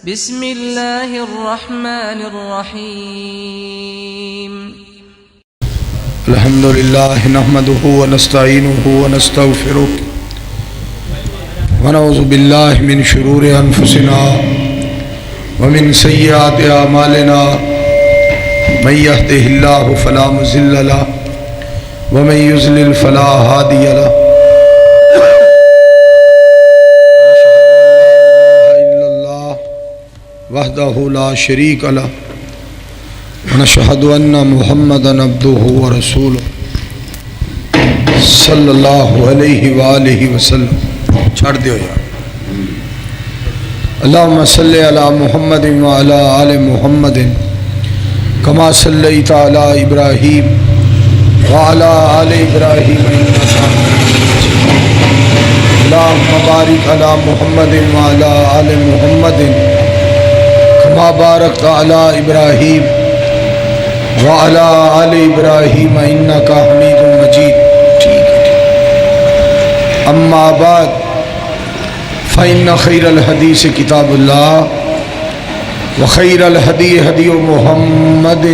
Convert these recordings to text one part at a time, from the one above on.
بسم اللہ الرحمن الرحیم الحمد للہ نحمده ونستعینه ونستغفره ونعوذ باللہ من شرور انفسنا ومن سیئات اعمالنا من يهده اللہ فلا مضل له ومن يضلل فلا هادی له وحدہ لا شریک لہ ونشہد ان محمدا عبدہ ورسولہ صلی اللہ علیہ وآلہ وسلم. چھڑ دیو یار. اللہم صلی علی محمد وعلی آل محمد کما صلیت علی ابراہیم وعلی آل ابراہیم انک حمید مجید. اللہم بارک علی محمد وعلی آل محمد کما بارکت علی ابراہیم وعلی آل ابراہیم انک حمید مجید. اما بعد فإن خیر الحدیث کتاب اللہ وخیر الہدی ہدی محمد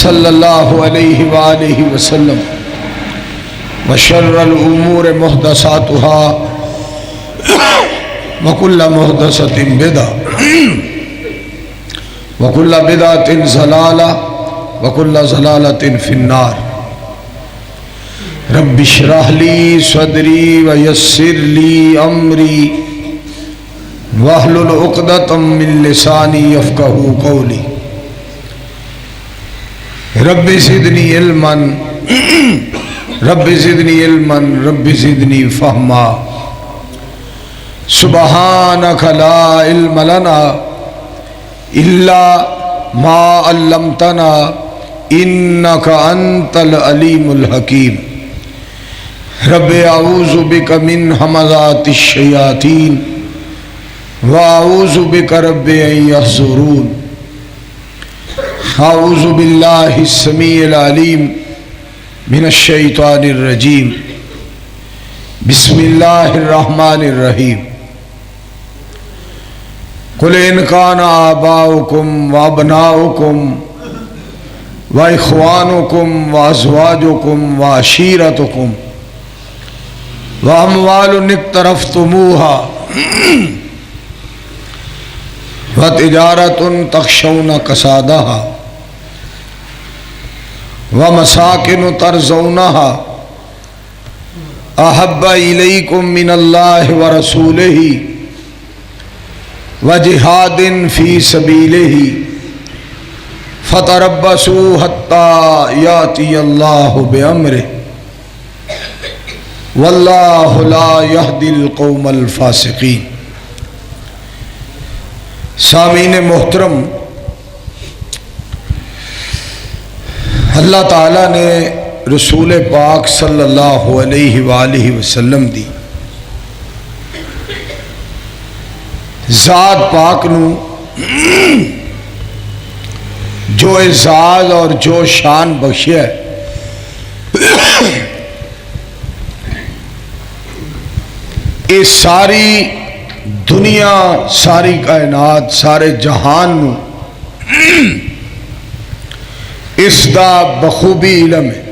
صلی اللہ علیہ وآلہ وسلم وشر الامور محدثاتها وکل محدثۃ بدعۃ وَكُلَّ بِدْعَةٍ ضَلَالَةٍ وَكُلَّ ضَلَالَةٍ فِي النَّارِ. رَبِّ اشْرَحْ لِي صَدْرِي وَيَسِّرْ لِي أَمْرِي وَاحْلُلْ عُقْدَةً مِّن لِّسَانِي يَفْقَهُوا قَوْلِي. رَبِّ زِدْنِي عِلْمًا رَبِّ زِدْنِي عِلْمًا رَبِّ زِدْنِي فَهْمًا. سُبْحَانَكَ لَا عِلْمَ لَنَا إلا ما علمتنا إنك أنت العليم الحكيم. رب أعوذ بك من همزات الشياطين وأعوذ بك رب أن يحضرون. أعوذ بالله السميع العليم من الشيطان الرجيم. بسم الله الرحمن الرحيم. قل ان کان آباؤکم وابناؤکم واخوانکم وازواجکم وعشیرتکم واموال اقترفتموها وتجارۃ تخشون کسادها ومساکن ترضونها احب الیکم من اللہ ورسولہ وجہاد فی سبیلہ فتربصوا حتی یاتی اللہ بامرہ واللہ لا یہدی القوم الفاسقین. سامعین محترم، اللہ تعالیٰ نے رسول پاک صلی اللہ علیہ وآلہ وسلم دی ذات پاک نو جو اعزاز اور جو شان بخشیا ہے، یہ ساری دنیا، ساری کائنات، سارے جہان نو اس دا بخوبی علم ہے.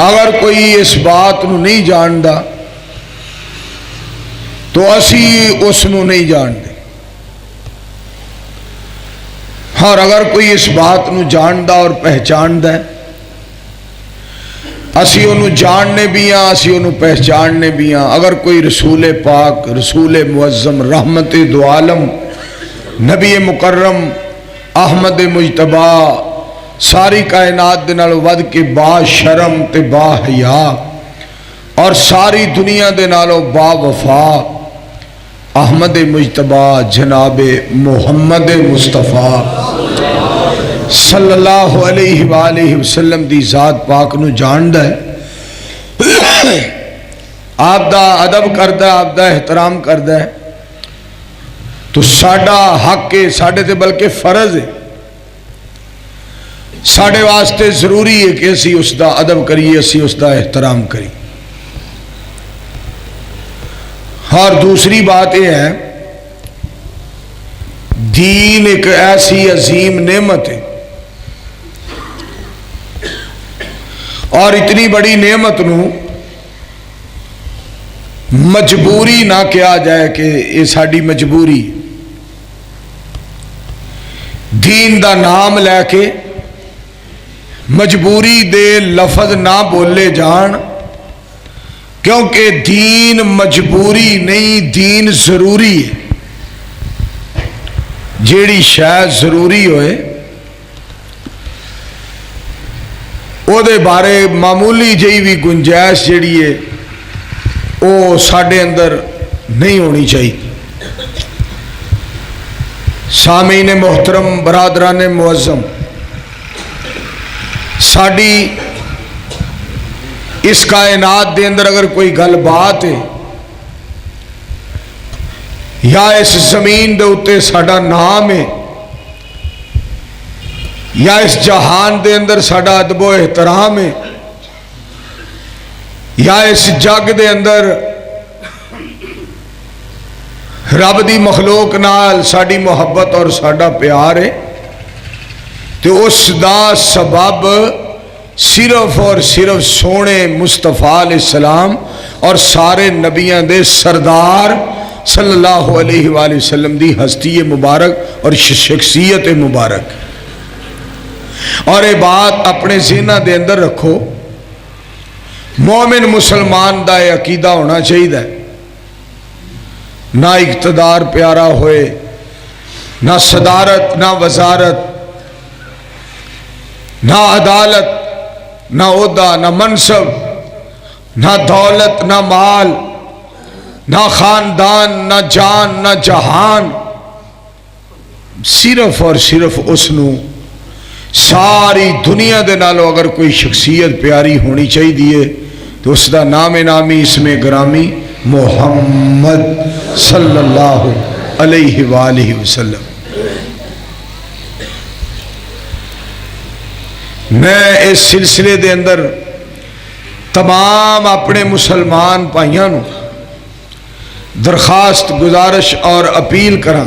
اگر کوئی اس بات نو نہیں جاندا تو اسی اس نو نہیں جانتے، اور اگر کوئی اس بات نو جاندا اور پہچاندا ہے، اسی انہوں جاننے بھی ہاں، اسی انہوں پہچاننے بھی ہاں. اگر کوئی رسول پاک، رسول معظم، رحمت دو عالم، نبی مکرم، احمد مجتبی، ساری کائنات دے نالوں ود کے با شرم تے با حیا اور ساری دنیا دے نالوں با وفا احمد مجتبی جناب محمد مصطفیٰ صلی اللہ علیہ وآلہ وسلم دی ذات پاک نو جاندا ہے، آپ دا ادب کردا ہے، آپ دا احترام کردا ہے، تو ساڈا حق ہے، ساڈے تے بلکہ فرض ہے، ساڈے واسطے ضروری ہے کہ اسی اس دا ادب کریے، اسی اس دا احترام کریے. اور دوسری بات یہ ہے دین ایک ایسی عظیم نعمت ہے اور اتنی بڑی نعمت نو مجبوری نہ کیا جائے کہ یہ ساری مجبوری. دین دا نام لے کے مجبوری دے لفظ نہ بولے جان کیونکہ دین مجبوری نہیں دین ضروری ہے. جیڑی شاید ضروری ہوئے او دے بارے معمولی جی بھی گنجائش جیڑی ہے وہ ساڈے اندر نہیں ہونی چاہیے. سامعین محترم برادران معظم ساڈی اس کائنات دے اندر اگر کوئی گل بات ہے یا اس زمین دے اتے ساڈا نام ہے یا اس جہان دے اندر ساڈا ادب و احترام ہے یا اس جگ دے اندر رب دی مخلوق نال ساڈی محبت اور ساڈا پیار ہے تو اس دا سبب صرف اور صرف سونے مصطفیٰ علیہ السلام اور سارے نبیاں دے سردار صلی اللہ علیہ وآلہ وسلم دی ہستی مبارک اور شخصیت مبارک. اور یہ بات اپنے ذہن دے اندر رکھو مومن مسلمان دا یہ عقیدہ ہونا چاہیے نہ اقتدار پیارا ہوئے نہ صدارت نہ وزارت نہ عدالت نہ عہدہ نہ منصب نہ دولت نہ مال نہ خاندان نہ جان نہ جہان صرف اور صرف اس نو ساری دنیا دے نالو اگر کوئی شخصیت پیاری ہونی چاہیے تو اس دا نام نامی اسم گرامی محمد صلی اللہ علیہ وآلہ وسلم. میں اس سلسلے دے اندر تمام اپنے مسلمان بھائیاں نو درخواست گزارش اور اپیل کراں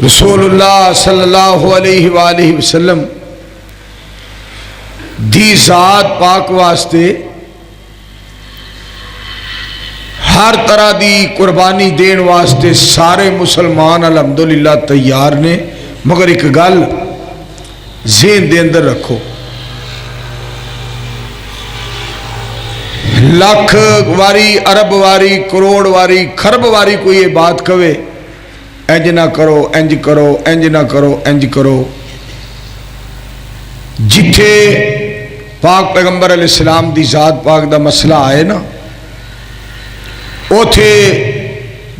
رسول اللہ صلی اللہ علیہ وآلہ وسلم دی ذات پاک واسطے ہر طرح دی قربانی دین واسطے سارے مسلمان الحمدللہ تیار نے مگر ایک گل ذہن دے اندر رکھو لاکھ واری ارب واری کروڑ واری خرب واری کوئی یہ بات کہے انج نہ کرو انج کرو انج نہ کرو انج کرو جتھے پاک پیغمبر علیہ السلام دی ذات پاک دا مسئلہ آئے نا اوتھے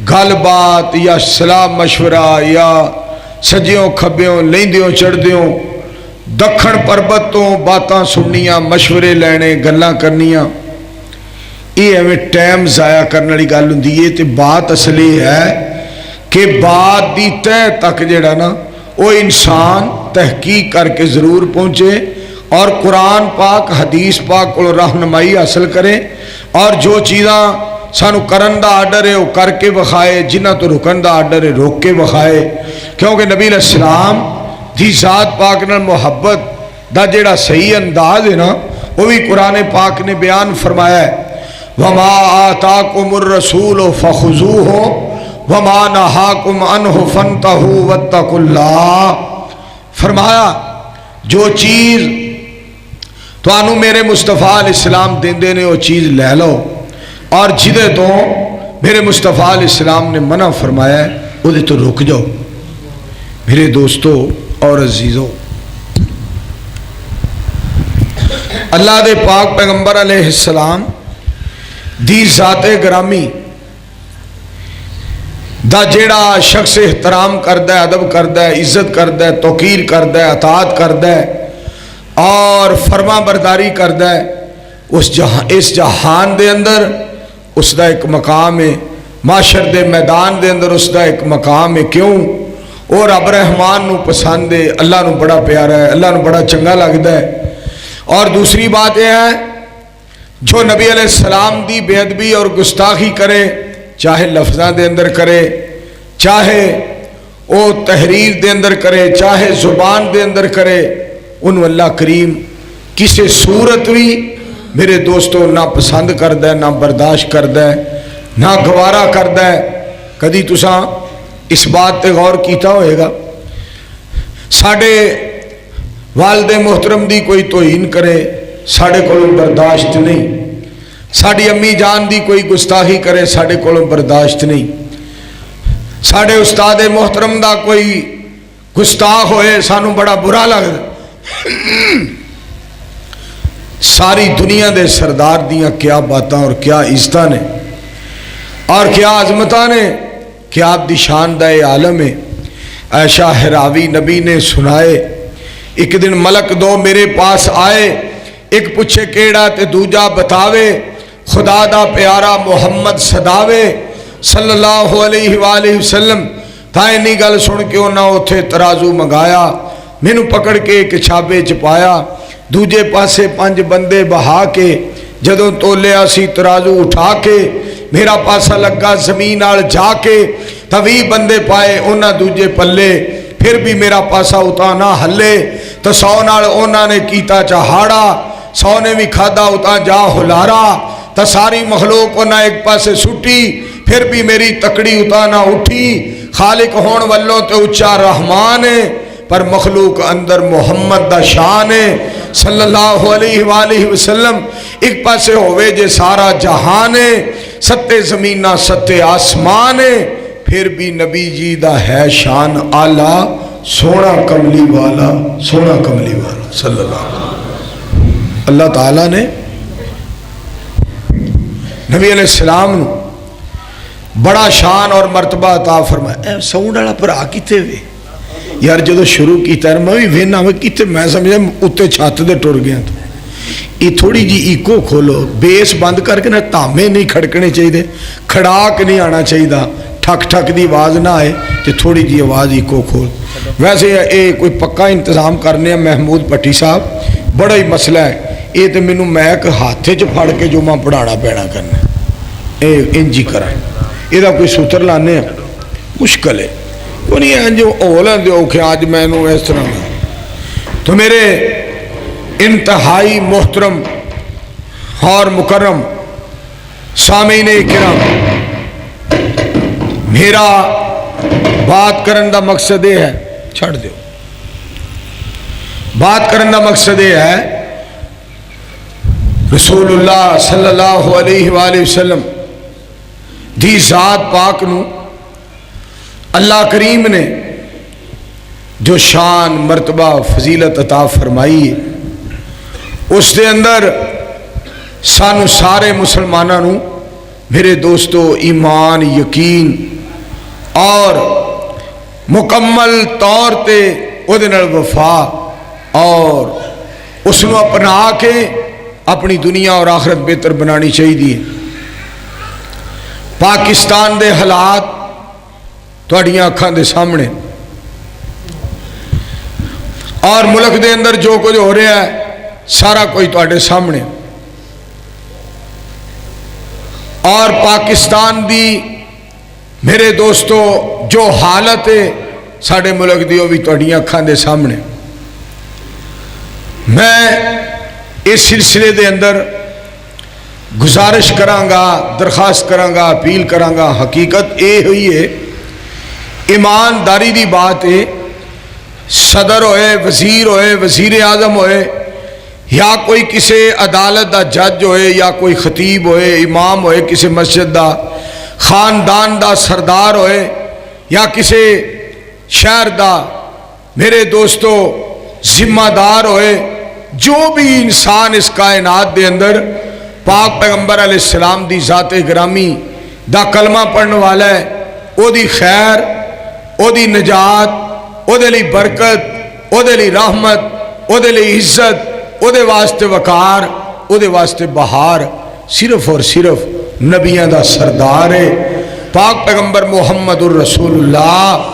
گل بات یا صلاح مشورہ یا سجیوں کھبیوں لیندیوں چڑھدیوں دکھن پربت تو باتاں سننیاں مشورے لینے گلاں کرنیاں یہ ہمیں ٹائم ضائع کرنے والی گل ہوندی ہے تے بات اصلی ہے کہ بات دی تہ تک جڑا نا وہ انسان تحقیق کر کے ضرور پہنچے اور قرآن پاک حدیث پاک کو رہنمائی حاصل کرے اور جو چیزاں سانو کرن دا آرڈر ہے وہ کر کے بخائے جنہ تو رکن دا آرڈر ہے روک کے بخائے کیونکہ نبی علیہ السلام دی ذات پاک نال محبت دا جڑا صحیح انداز ہے نا وہ بھی قرآن پاک نے بیان فرمایا ہے وَمَا آتَاكُمُ الرَّسُولُ فَخُذُوهُ وَمَا نَهَاكُمْ عَنْهُ فَانْتَهُوا وَاتَّقُوا اللَّهَ فرمایا جو چیز تو آنو میرے مصطفیٰ علیہ السلام دیندے نے وہ چیز لے لو اور جدے تو میرے مصطفیٰ علیہ السلام نے منع فرمایا ہے وہ دے تو رک جاؤ. میرے دوستو اور عزیزو اللہ دے پاک پیغمبر علیہ السلام دی ذات گرامی دا جیڑا شخص احترام کردہ ہے ادب کردہ ہے عزت کردہ ہے توقیر کردہ ہے اطاعت کردہ ہے اور فرما برداری کردہ ہے اس جہان دے اندر اس دا ایک مقام ہے معاشر دے میدان دے اندر اس دا ایک مقام ہے. کیوں اور رب رحمان نو پسند ہے اللہ نو بڑا پیارا ہے اللہ نو بڑا چنگا لگتا ہے. اور دوسری بات یہ ہے جو نبی علیہ السلام دی بے ادبی اور گستاخی کرے، چاہے لفظاں دے اندر کرے، چاہے او تحریر دے اندر کرے، چاہے زبان دے اندر کرے، انہوں اللہ کریم کسی صورت بھی میرے دوستو نہ پسند کردہ ہے، نہ برداشت کردہ ہے، نہ گوارا کردہ ہے۔ کدی تساں اس بات تے غور کیتا ہوئے گا ساڑھے والد محترم دی کوئی توہین کرے، ساڑھے کولوں برداشت نہیں، ساڑھی امی جان دی کوئی گستاخی کرے، ساڑھے کولوں برداشت نہیں، ساڑھے استاد محترم دا کوئی گستاخ ہوئے سانو بڑا برا لگتا۔ ساری دنیا دے سردار دیاں کیا باتاں اور کیا عزتاں نے اور کیا عظمتاں نے، کیا آپ دی شان دہ عالم ہے۔ عائشہ ہراوی نبی نے سنائے، ایک دن ملک دو میرے پاس آئے، ایک پوچھے کیڑا تے دوجا بتاوے، خدا دا پیارا محمد صداوے صلی اللہ علیہ وآلہ وسلم۔ تھائے نہیں گل سن کے انہاں اتھے ترازو منگایا، مینوں پکڑ کے ایک چھابے چپایا، دوجے پاسے 5 بندے بہا کے جدوں تولیا سی ترازو اٹھا کے میرا پاسا لگا زمین آل جا کے 20 بندے پائے انہاں دوجے پلے، پھر بھی میرا پاسا اتا نہ ہلے، تو 100 نال انہاں نے کیتا چہاڑا، 100 نے بھی کھادا اتا جا ہلارا، تو ساری مخلوق انہاں ایک پاسے سٹی، پھر بھی میری تکڑی اتا نہ اٹھی۔ خالق ہون والوں تے اچھا رحمان ہے، پر مخلوق اندر محمد دا شان ہے صلی اللہ علیہ وآلہ وسلم۔ ایک پاسے ہوئے جے سارا جہان ہے، 7 زمینہ 7 آسمان ہے، پھر بھی نبی جی دا ہے شان آلہ، سونا کملی والا، سونا کملی والا صلی اللہ علیہ وسلم۔ اللہ تعالیٰ نے نبی علیہ السلام نو بڑا شان اور مرتبہ عطا فرمایا۔ ساؤنڈ والا بھرا کیتے وے یار، جدو شروع کیتا ہے میں بھی وینا میں کیتے، میں سمجھا اتے چھت دے ٹر گیا تو یہ تھوڑی جی ایکو کھولو، بیس بند کر کے نہ تامے نہیں کھڑکنے چاہیے، کھڑاک نہیں آنا چاہیے، ٹھک ٹھک دی آواز نہ آئے، تو تھوڑی جی آواز ایکو کھول۔ ویسے یہ کوئی پکا انتظام کرنے ہیں محمود پٹی صاحب، بڑا ہی مسئلہ ہے یہ، تو مینوں میک ہاتھے چ پھڑ کے جو میں پڑھانا پینا کرنا انجی کرا، یہ کوئی سوتر لانے ہیں مشکل ہے، وہ نہیں ہے جو اولا دیو کہ آج میں نو اس طرح میں۔ تو میرے انتہائی محترم اور مکرم سامعین کرام، میرا بات کرن دا مقصد یہ ہے، چھڑ دیو، بات کرن دا مقصد یہ ہے رسول اللہ صلی اللہ علیہ وآلہ وسلم دی ذات پاک نو اللہ کریم نے جو شان مرتبہ فضیلت عطا فرمائی ہے، اس دے اندر سانو سارے مسلمانوں نو میرے دوستو ایمان، یقین اور مکمل طور تے او دے نال وفا اور اس نو اپنا کے اپنی دنیا اور آخرت بہتر بنانی چاہیے۔ پاکستان دے حالات تواڈیاں اکھاں دے سامنے، اور ملک دے اندر جو کچھ ہو رہا ہے سارا کوئی تواڈے سامنے، اور پاکستان دی میرے دوستو جو حالت ہے ساڑھے ملک دی وہ بھی تواڈیاں اکھاں دے سامنے۔ میں اس سلسلے دے اندر گزارش کرانگا، درخواست کرانگا، اپیل کرانگا، حقیقت یہ ہوئی ہے، ایمانداری دی بات ہے، صدر ہوئے، وزیر ہوئے، وزیر اعظم ہوئے، یا کوئی کسی عدالت دا جج ہوئے، یا کوئی خطیب ہوئے، امام ہوئے کسی مسجد دا، خاندان دا سردار ہوئے، یا کسی شہر دا میرے دوستو ذمہ دار ہوئے، جو بھی انسان اس کائنات دے اندر پاک پیغمبر علیہ السلام دی ذات گرامی دا کلمہ پڑھنے والا ہے، او دی خیر، او دی نجات، او دے لی برکت، او دے لی رحمت، او دے لی عزت، او دے واسطے وقار، او دے واسطے بہار صرف اور صرف نبیاں دا سردار ہے، پاک پیغمبر محمد الرسول اللہ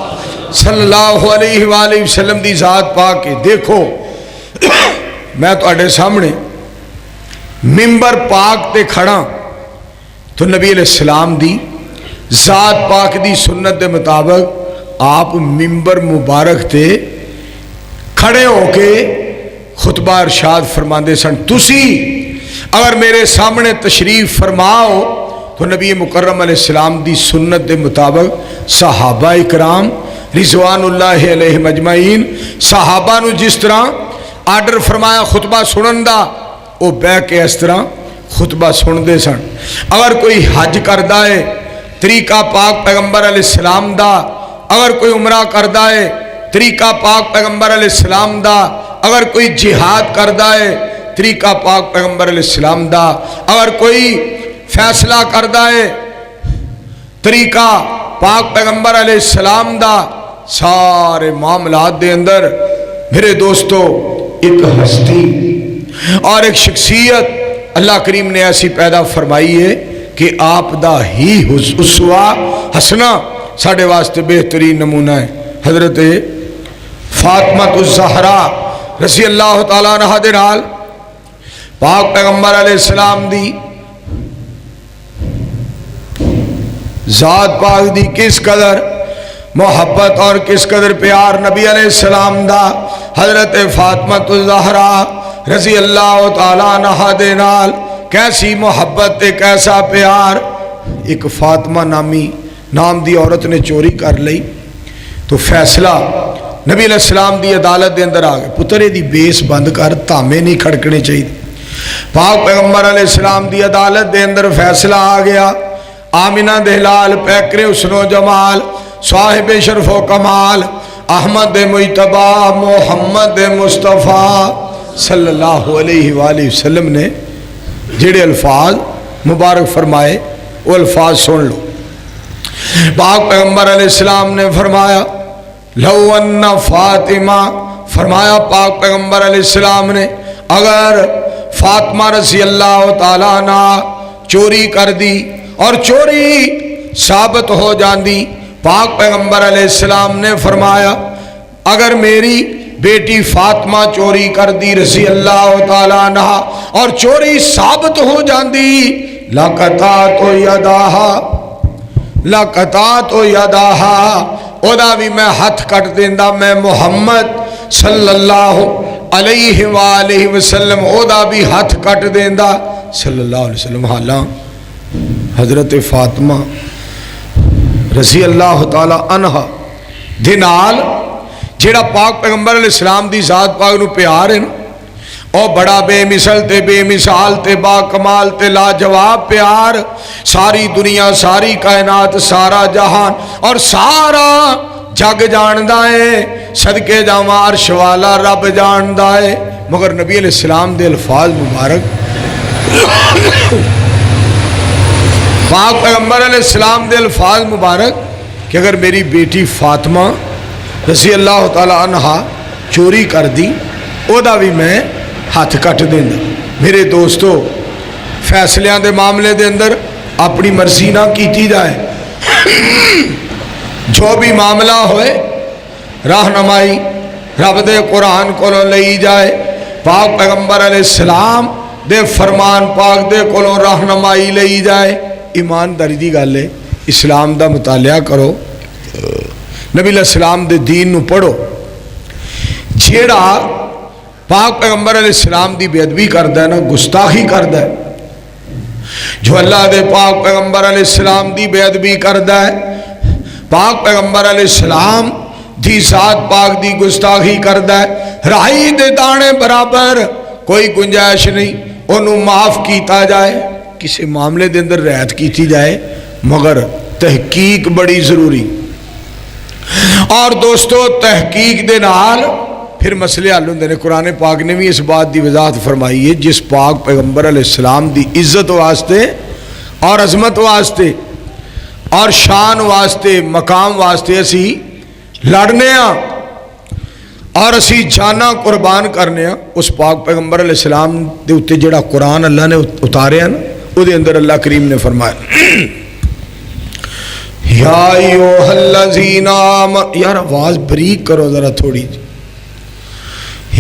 صلی اللہ علیہ وآلہ وسلم دی ذات پاک ہے۔ دیکھو میں تو اڈے سامنے ممبر پاک تے کھڑا تو نبی علیہ السلام دی ذات پاک دی سنت دے مطابق آپ ممبر مبارک تے کھڑے ہو کے خطبہ ارشاد فرماندے سن. تسی اگر میرے سامنے تشریف فرماؤ تو نبی مکرم علیہ السلام دی سنت دے مطابق صحابہ اکرام رضوان اللہ علیہ مجمعین صحابہ نو جس طرح آرڈر فرمایا خطبہ سنن دا وہ بہ کے اس طرح خطبہ سن دے سن. اگر کوئی حج کردہ ہے طریقہ پاک پیغمبر علیہ السلام دا, اگر کوئی عمرہ کردہ ہے طریقہ پاک پیغمبر علیہ السلام دا, اگر کوئی جہاد کردہ ہے طریقہ پاک پیغمبر علیہ السلام دا, اگر کوئی فیصلہ کردہ ہے طریقہ پاک پیغمبر علیہ السلام دا, سارے معاملات دے اندر میرے دوستو ایک ہستی اور ایک شخصیت اللہ کریم نے ایسی پیدا فرمائی ہے کہ آپ دا ہی اسوہ حسنہ ساڑھے واسطے بہترین نمونہ ہے. حضرت فاطمہ الزہرا رضی اللہ تعالیٰ عنہ دے نال پاک پیغمبر علیہ السلام دی ذات پاک دی کس قدر محبت اور کس قدر پیار نبی علیہ السلام دا حضرت فاطمہ الزہرا رضی اللہ تعالیٰ عنہ دے نال کیسی محبت تے کیسا پیار. ایک فاطمہ نام دی عورت نے چوری کر لئی تو فیصلہ نبی علیہ السلام دی عدالت دے اندر آ گئے, پترے دی بیس بند کر تامے نہیں کھڑکنے چاہیے. پاک پیغمبر علیہ السلام دی عدالت دے اندر فیصلہ آ گیا, آمینہ دہلال پیکرے حسن و جمال صاحب شرف و کمال احمد مجتبی محمد مصطفیٰ صلی اللہ علیہ وآلہ وسلم نے جڑے الفاظ مبارک فرمائے وہ الفاظ سن لو. پاک پیغمبر علیہ السلام نے فرمایا لو ان فاطمہ, فرمایا پاک پیغمبر علیہ السلام نے اگر فاطمہ رضی اللہ تعالیٰ عنہ چوری کر دی اور چوری ثابت ہو جاندی, پاک پیغمبر علیہ السلام نے فرمایا اگر میری بیٹی فاطمہ چوری کر دی رضی اللہ تعالیٰ عنہ اور چوری ثابت ہو جاندی لقطعت یداہا اودا بھی میں ہاتھ کٹ دیندہ, میں محمد صلی اللہ علیہ وآلہ وسلم اودا بھی ہاتھ کٹ دیندہ صلی اللہ علیہ وسلم. حالاں حضرت فاطمہ رضی اللہ تعالی عنہ دے نال جیڑا پاک پیغمبر علیہ السلام دی ذات پاک نو پیار ہے او بڑا بے مثل تے بے مثال تے با کمال تے لا جواب پیار. ساری دنیا ساری کائنات سارا جہان اور سارا جگ جاندہ ہے, صدقے جاواں عرش والا رب جاندہ ہے, مگر نبی علیہ السلام دے الفاظ مبارک پاک پیغمبر علیہ السلام دے الفاظ مبارک کہ اگر میری بیٹی فاطمہ رضی اللہ تعالیٰ عنہ چوری کر دی اودا بھی میں ہاتھ کٹ دینا. میرے دوستو فیصلیاں دے معاملے دے اندر اپنی مرضی نہ کیتی جائے, جو بھی معاملہ ہوئے رہنمائی رب دے قرآن کو لئی جائے, پاک پیغمبر علیہ السلام دے فرمان پاک دے کو رہنمائی لئی جائے. ایمانداری دی گل ہے, اسلام دا مطالعہ کرو, نبی علیہ السلام دے دین نو پڑھو. جیڑا پاک پیغمبر علیہ السلام دی بے ادبی کردہ ہے نا, گستاخی کردہ ہے, جو اللہ دے پاک پیغمبر علیہ السلام دی بے ادبی کردہ ہے, پاک پیغمبر علیہ السلام دی ذات پاک دی گستاخی کردہ ہے, رائی دے دانے برابر کوئی گنجائش نہیں, انہوں معاف کیتا جائے, کسی معاملے دے اندر رعایت کیتی جائے, مگر تحقیق بڑی ضروری. اور دوستو تحقیق دے نال پھر مسئلے حل ہوندے نے. قرآن پاک نے بھی اس بات دی وضاحت فرمائی ہے, جس پاک پیغمبر علیہ السلام دی عزت واسطے اور عظمت واسطے اور شان واسطے مقام واسطے اسی لڑنے ہاں اور اسی جانا قربان کرنے ہاں, اس پاک پیغمبر علیہ السلام دے اتے جڑا قرآن اللہ نے اتارے ہیں نا, او دے اندر اللہ کریم نے فرمایا یا ایوہ الذین آمنوا, یار آواز بریک کرو ذرا تھوڑی جی,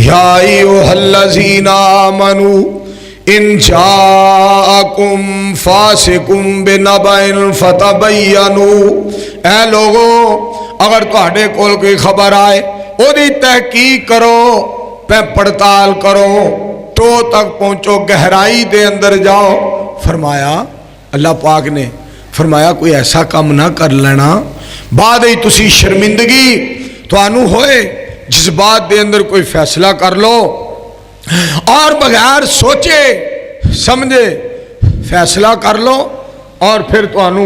یا ایوہ الذین آمنوا ان جاءکم فاسقم بنبأ فتبینوا، اے لوگو اگر تہاڈے کول کوئی خبر آئے اودی تحقیق کرو، پہ پڑتال کرو، تو تک پہنچو، گہرائی دے اندر جاؤ۔ فرمایا اللہ پاک نے فرمایا کوئی ایسا کام نہ کر لینا بعد ہی تسی شرمندگی توانو ہوئے، جس بات دے اندر کوئی فیصلہ کر لو اور بغیر سوچے سمجھے فیصلہ کر لو اور پھر توانو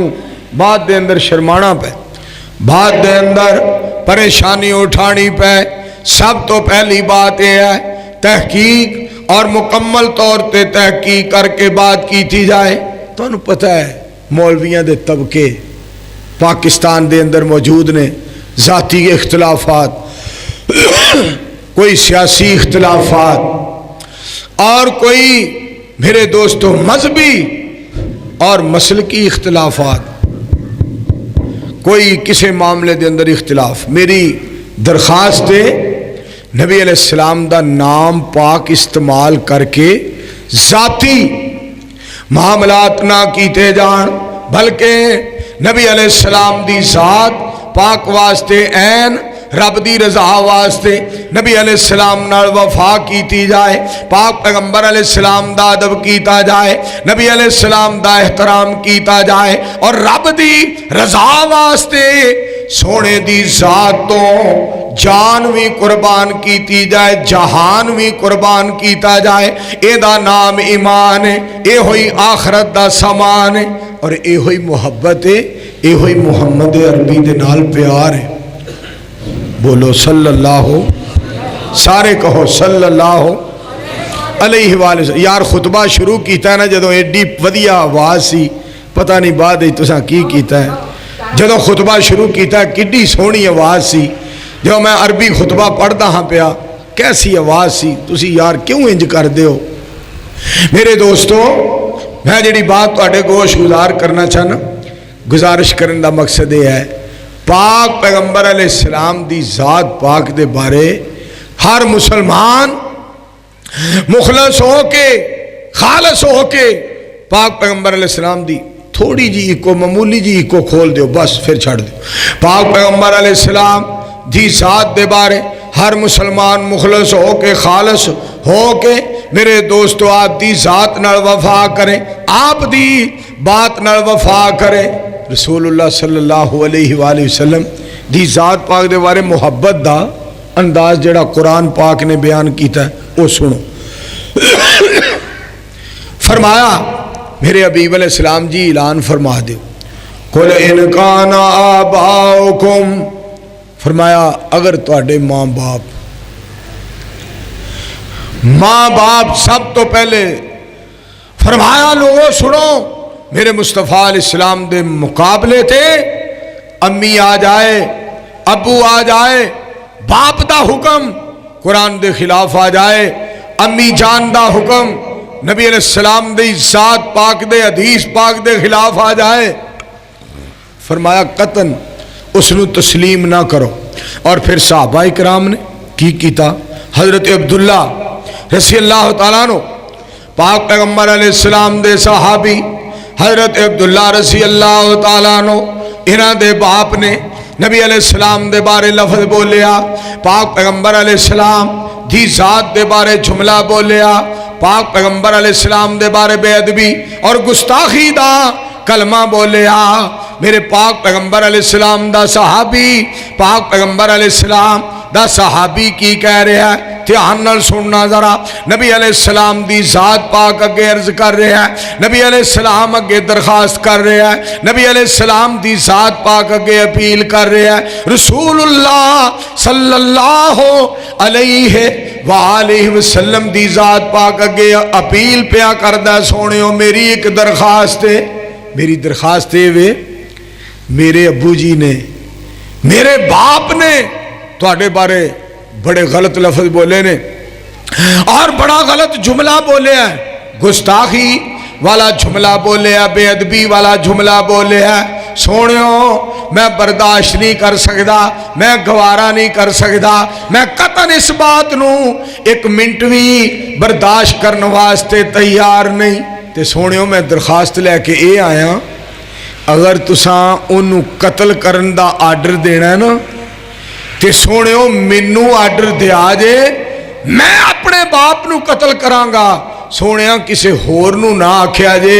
بات دے اندر شرمانا پہ، بات دے اندر پریشانی اٹھانی پہ۔ سب تو پہلی بات یہ ہے تحقیق، اور مکمل طور پہ تحقیق کر کے بات کی تھی جائے۔ تو انہوں پتہ ہے مولویاں دے طبقے پاکستان دے اندر موجود نے، ذاتی اختلافات، کوئی سیاسی اختلافات، اور کوئی میرے دوستوں مذہبی اور مسلکی اختلافات، کوئی کسی معاملے دے اندر اختلاف۔ میری درخواست ہے نبی علیہ السلام دا نام پاک استعمال کر کے ذاتی معاملات نہ کیتے جان، بلکہ نبی علیہ السلام دی ذات پاک واسطے عین رب دی رضا واسطے نبی علیہ السلام نال وفا کیتی جائے، پاک پیغمبر علیہ السلام دا ادب کیتا جائے، نبی علیہ السلام دا احترام کیتا جائے، اور رب دی رضا واسطے سونے دی ذات تو جان بھی قربان کیتی جائے، جہان بھی قربان کیتا جائے۔ اے دا نام ایمان ہے، اے ہوئی آخرت دا سامان ہے، اور اے ہوئی محبت ہے، اے ہوئی محمد عربی دے نال پیار ہے۔ بولو صلی اللہ ہو، سارے کہو صلی اللہ ہو علیہ وآلہ وسلم۔ یار خطبہ شروع کیتا ہے نا جدو ایڈی ودیا آواز سی، پتہ نہیں بعد ہی تساں کی کیتا ہے، جدو خطبہ شروع کیتا ہے کڈی سونی آواز سی، جو میں عربی خطبہ پڑھدا ہاں پیا کیسی آواز سی، تسی یار کیوں انج کر دیو؟ میرے دوستو میں جڑی بات تواڈے گوش گزار کرنا چاہنا، گزارش کرن دا مقصد یہ ہے پاک پیغمبر علیہ السلام دی ذات پاک دے بارے ہر مسلمان مخلص ہو کے خالص ہو کے پاک پیغمبر علیہ السلام دی تھوڑی جی ایکو معمولی جی ایکو کھول دیو، بس پھر چھڑ دیو۔ پاک پیغمبر علیہ السلام دی ذات دے بارے ہر مسلمان مخلص ہو کے خالص ہو کے میرے دوستو آپ دی ذات نال وفا کریں، آپ دی بات نال وفا کریں۔ رسول اللہ صلی اللہ علیہ وآلہ وسلم دی ذات پاک دے بارے محبت دا انداز جڑا قرآن پاک نے بیان کیتا ہے وہ سنو۔ فرمایا میرے حبیب علیہ السلام جی اعلان فرما دیو، قُلْ إِنْ كَانَ آبَاؤُكُمْ، فرمایا اگر تواڈے ماں باپ سب تو پہلے، فرمایا لوگوں سنو میرے مصطفیٰ علیہ السلام دے مقابلے تھے امی آ جائے، ابو آ جائے، باپ دا حکم قرآن دے خلاف آ جائے، امی جان دا حکم نبی علیہ السلام دے ذات پاک دے حدیث پاک دے خلاف آ جائے، فرمایا قطن اس نو تسلیم نہ کرو۔ اور پھر صحابہ کرام نے کی کیتا، حضرت عبداللہ رضی اللہ تعالیٰ عنہ پاک پیغمبر علیہ السلام دے صحابی حضرت عبداللہ رضی اللہ تعالیٰ عنہ انہاں دے باپ نے نبی علیہ السلام دے بارے لفظ بولیا، پاک پیغمبر علیہ السلام دی ذات دے بارے جملہ بولیا، پاک پیغمبر علیہ السلام دے بارے بے ادبی اور گستاخی دا کلمہ بولیا۔ میرے پاک پیغمبر علیہ السلام دا صحابی، پاک پیغمبر علیہ السلام دا صحابی کی کہہ رہا ہے، دھیان نال سننا ذرا، نبی علیہ السلام دی ذات پاک اگے عرض کر رہا ہے، نبی علیہ السلام اگے درخواست کر رہا ہے، نبی علیہ السلام دی ذات پاک اگے اپیل کر رہا ہے۔ رسول اللہ صلی اللہ علیہ وآلہ وسلم دی ذات پاک اگے اپیل پیا کردہ، سونیو میری ایک درخواست ہے، میری درخواست ہے وے میرے ابو جی نے میرے باپ نے تواڈے بارے بڑے غلط لفظ بولے نے اور بڑا غلط جملہ بولے ہے، گستاخی والا جملہ بولے ہے، بے ادبی والا جملہ بولے ہے، سونیو میں برداشت نہیں کر سکتا، میں گوارا نہیں کر سکتا، میں قطعاً اس بات نو ایک منٹ بھی برداشت کرنے واسطے تیار نہیں۔ تے سونیو میں درخواست لے کے اے آیا، اگر تساں انہوں قتل کرن دا آرڈر دینا ہے نا تے سونیو مینوں آرڈر دیا جے، میں اپنے باپ نو قتل کرانگا۔ سونیا کسے ہور نو نہ آکھیا جے،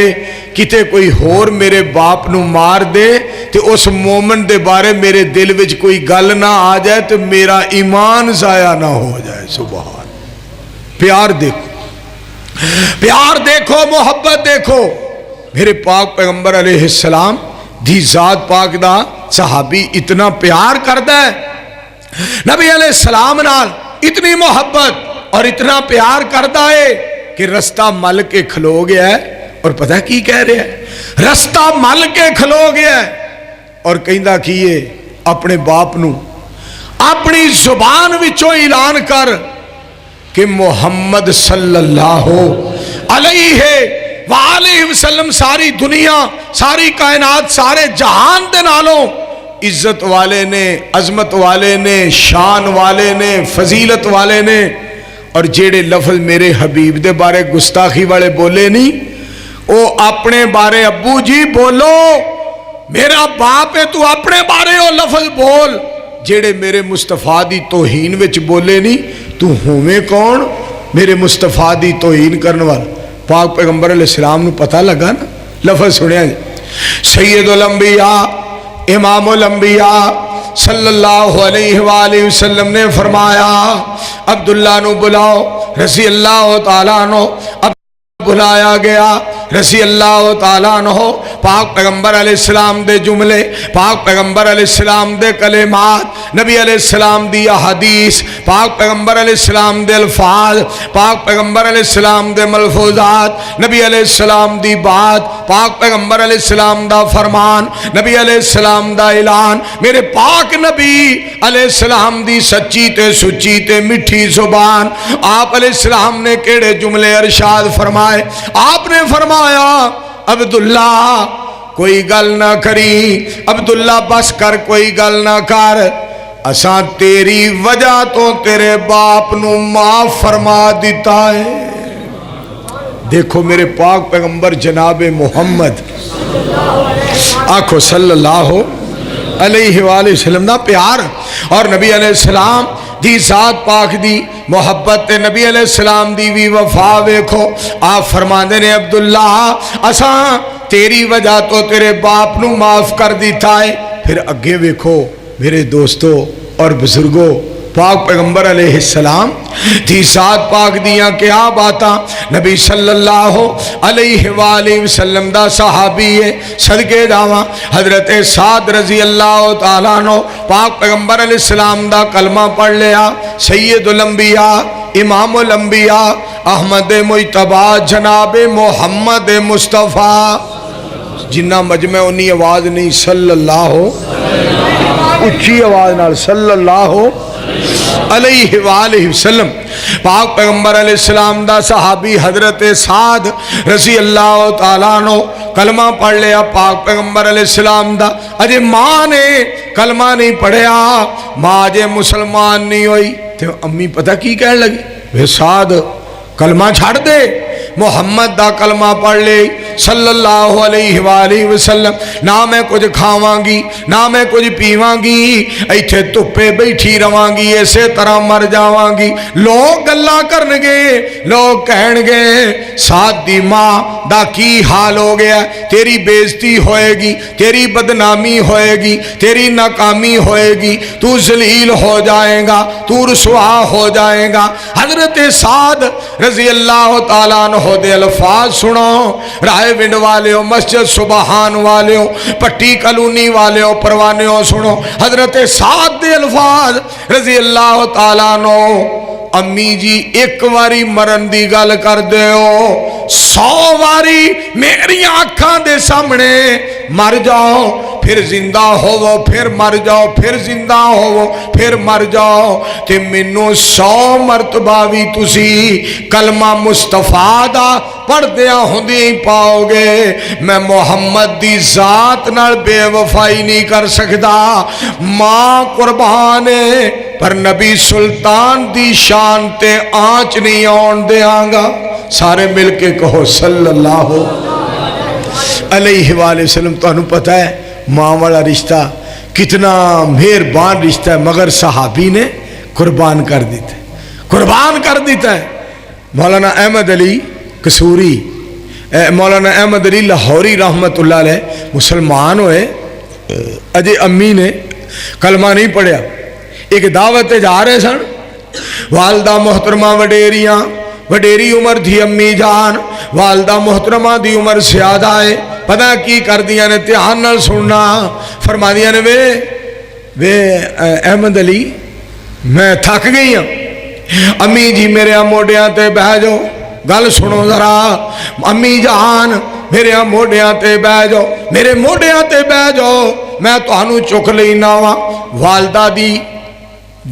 کتے کوئی ہور میرے باپ نو مار دے تے اس مومن دے بارے میرے دل وچ کوئی گل نہ آ جائے تو میرا ایمان ضائع نہ ہو جائے۔ سبحان، پیار دیکھو، پیار دیکھو، محبت دیکھو۔ میرے پاک پیغمبر علیہ السلام دی ذات پاک دا صحابی اتنا پیار کردا ہے، نبی علیہ السلام نال اتنی محبت اور اتنا پیار کردا ہے کہ رستہ مل کے کھلو گیا ہے، اور پتہ کی کہہ رہے ہیں، رستہ مل کے کھلو گیا ہے، اور کہندا کیے اپنے باپ نو اپنی زبان وچوں اعلان کر کہ محمد صلی اللہ علیہ وآلہ وسلم ساری دنیا، ساری کائنات، سارے جہان دے نالوں عزت والے نے، عظمت والے نے، شان والے نے، فضیلت والے نے، اور جیڑے لفظ میرے حبیب دے بارے گستاخی والے بولے نہیں، او اپنے بارے ابو جی بولو، میرا باپ ہے تو اپنے بارے او لفظ بول، جیڑے میرے مصطفیٰ دی توہین وچ بولے نہیں، تو ہوئے کون میرے مصطفیٰ دی توہین کرنے والا؟ پاک پیغمبر علیہ السلام نو پتہ لگا نا، لفظ سنیا جی، سید الانبیاء امام الانبیاء صلی اللہ علیہ وآلہ وسلم نے فرمایا عبداللہ نو بلاؤ رضی اللہ تعالیٰ عنہ۔ اب بلایا گیا رضی اللہ تعالیٰ عنہ، پاک پیغمبر علیہ السلام دے جملے، پاک پیغمبر علیہ السلام دے کلمات، نبی علیہ السلام دی احادیث، پاک پیغمبر علیہ السلام دے الفاظ، پاک پیغمبر علیہ السلام دے ملفوظات، نبی علیہ السلام دی بات، پاک پیغمبر علیہ السلام دا فرمان، نبی علیہ السلام دا اعلان، میرے پاک نبی علیہ السلام دی سچی تے سچی تے مٹھی زبان، آپ علیہ السلام نے کیڑے جملے ارشاد فرمائے؟ آپ نے فرمایا عبداللہ کوئی گل نہ کری، عبداللہ بس کر کوئی گل نہ کر، اساں تیری وجہ تو تیرے باپ نو معاف فرما دیتا ہے۔ دیکھو میرے پاک پیغمبر جناب محمد آنکھو صلی اللہ علیہ وآلہ وسلم دا پیار، اور نبی علیہ السلام دی ذات پاک دی محبت، نبی علیہ السلام دی بھی وفا ویکھو۔ آپ فرماندے نے عبداللہ اساں تیری وجہ تو تیرے باپ نو معاف کر دیتا ہے۔ پھر اگے ویکھو میرے دوستو اور بزرگو، پاک پیغمبر علیہ السلام دی ذات پاک دیاں کیا باتاں، نبی صلی اللہ علیہ وآلہ وسلم دا صحابی ہے، صدقے جاواں حضرت سعد رضی اللہ تعالیٰ عنہ، پاک پیغمبر علیہ السلام دا کلمہ پڑھ لیا، سید الانبیاء امام الانبیاء احمد مجتبی جناب محمد مصطفیٰ، جنہ مجمع انہی آواز نہیں صلی اللہ اچھی آواز نال صلی اللہ علیہ وآلہ وسلم، پاک پیغمبر علیہ السلام دا صحابی حضرت سعد رضی اللہ تعالیٰ عنہ کلمہ پڑھ لیا پاک پیغمبر علیہ السلام دا، اجے ماں نے کلمہ نہیں پڑھیا، ماں جے مسلمان نہیں ہوئی، تو امی پتہ کی کہنے لگی، بے سعد کلمہ چھاڑ دے، محمد دا کلمہ پڑھ لے صلی اللہ علیہ وآلہ وسلم، نہ میں کچھ کھاواں گی نہ میں کچھ پیواں گی، ایتھے تپے بیٹھی رواں گی، ایسے طرح مر جاواں گی، لوگ گلاں کرنگے، لوگ کہنگے سعد دی ماں دا کی حال ہو گیا، تیری بےزتی ہوئے گی، تیری بدنامی ہوئے گی، تیری ناکامی ہوئے گی، تو ذلیل ہو جائے گا، تو رسوا ہو جائے گا۔ حضرت سعد رضی اللہ تعالیٰ عنہ دے الفاظ سنو، رائے ونڈ والیوں، مسجد سبحان والیوں، پٹی کلونی والیوں، پروانیوں سنو، حضرت سعد دے الفاظ رضی اللہ تعالیٰ عنہ، امی جی ایک واری مرن دی گل کر دیو، 100 واری میری آنکھاں دے سامنے مر جاؤ، پھر زندہ ہوو پھر مر جاؤ پھر زندہ ہوو پھر مر جاؤ تے مینوں 100 مرتبہ بھی تسی کلمہ مصطفیٰ دا پڑھ دیا ہوندی پاؤ گے میں محمد دی ذات نال بے وفائی نہیں کر سکتا ماں قربان پر نبی سلطان دی شان تے آنچ نہیں آن دیاں گا سارے مل کے کہو صلی اللہ علیہ وآلہ وسلم تو انہوں پتہ ہے ماں والا رشتہ کتنا مہربان رشتہ ہے مگر صحابی نے قربان کر دیتا ہے مولانا احمد علی قصوری مولانا احمد علی لاہوری رحمت اللہ علیہ مسلمان ہوئے اجے امی نے کلمہ نہیں پڑھیا ایک دعوت جا رہے سن والدہ محترمہ وڈیری عمر تھی امی جان والدہ محترمہ دی عمر زیادہ ہے پتہ کی کر دیا نے دھیان نال سننا فرما دیا نے وے احمد علی میں تھک گئی ہوں امی جی میرے موڈیاں تے بہ جاؤ گل سنو ذرا امی جان میرے موڈیاں تے بہ جاؤ میرے موڈیاں تے بہ جاؤ میں تہانوں چک لینا وا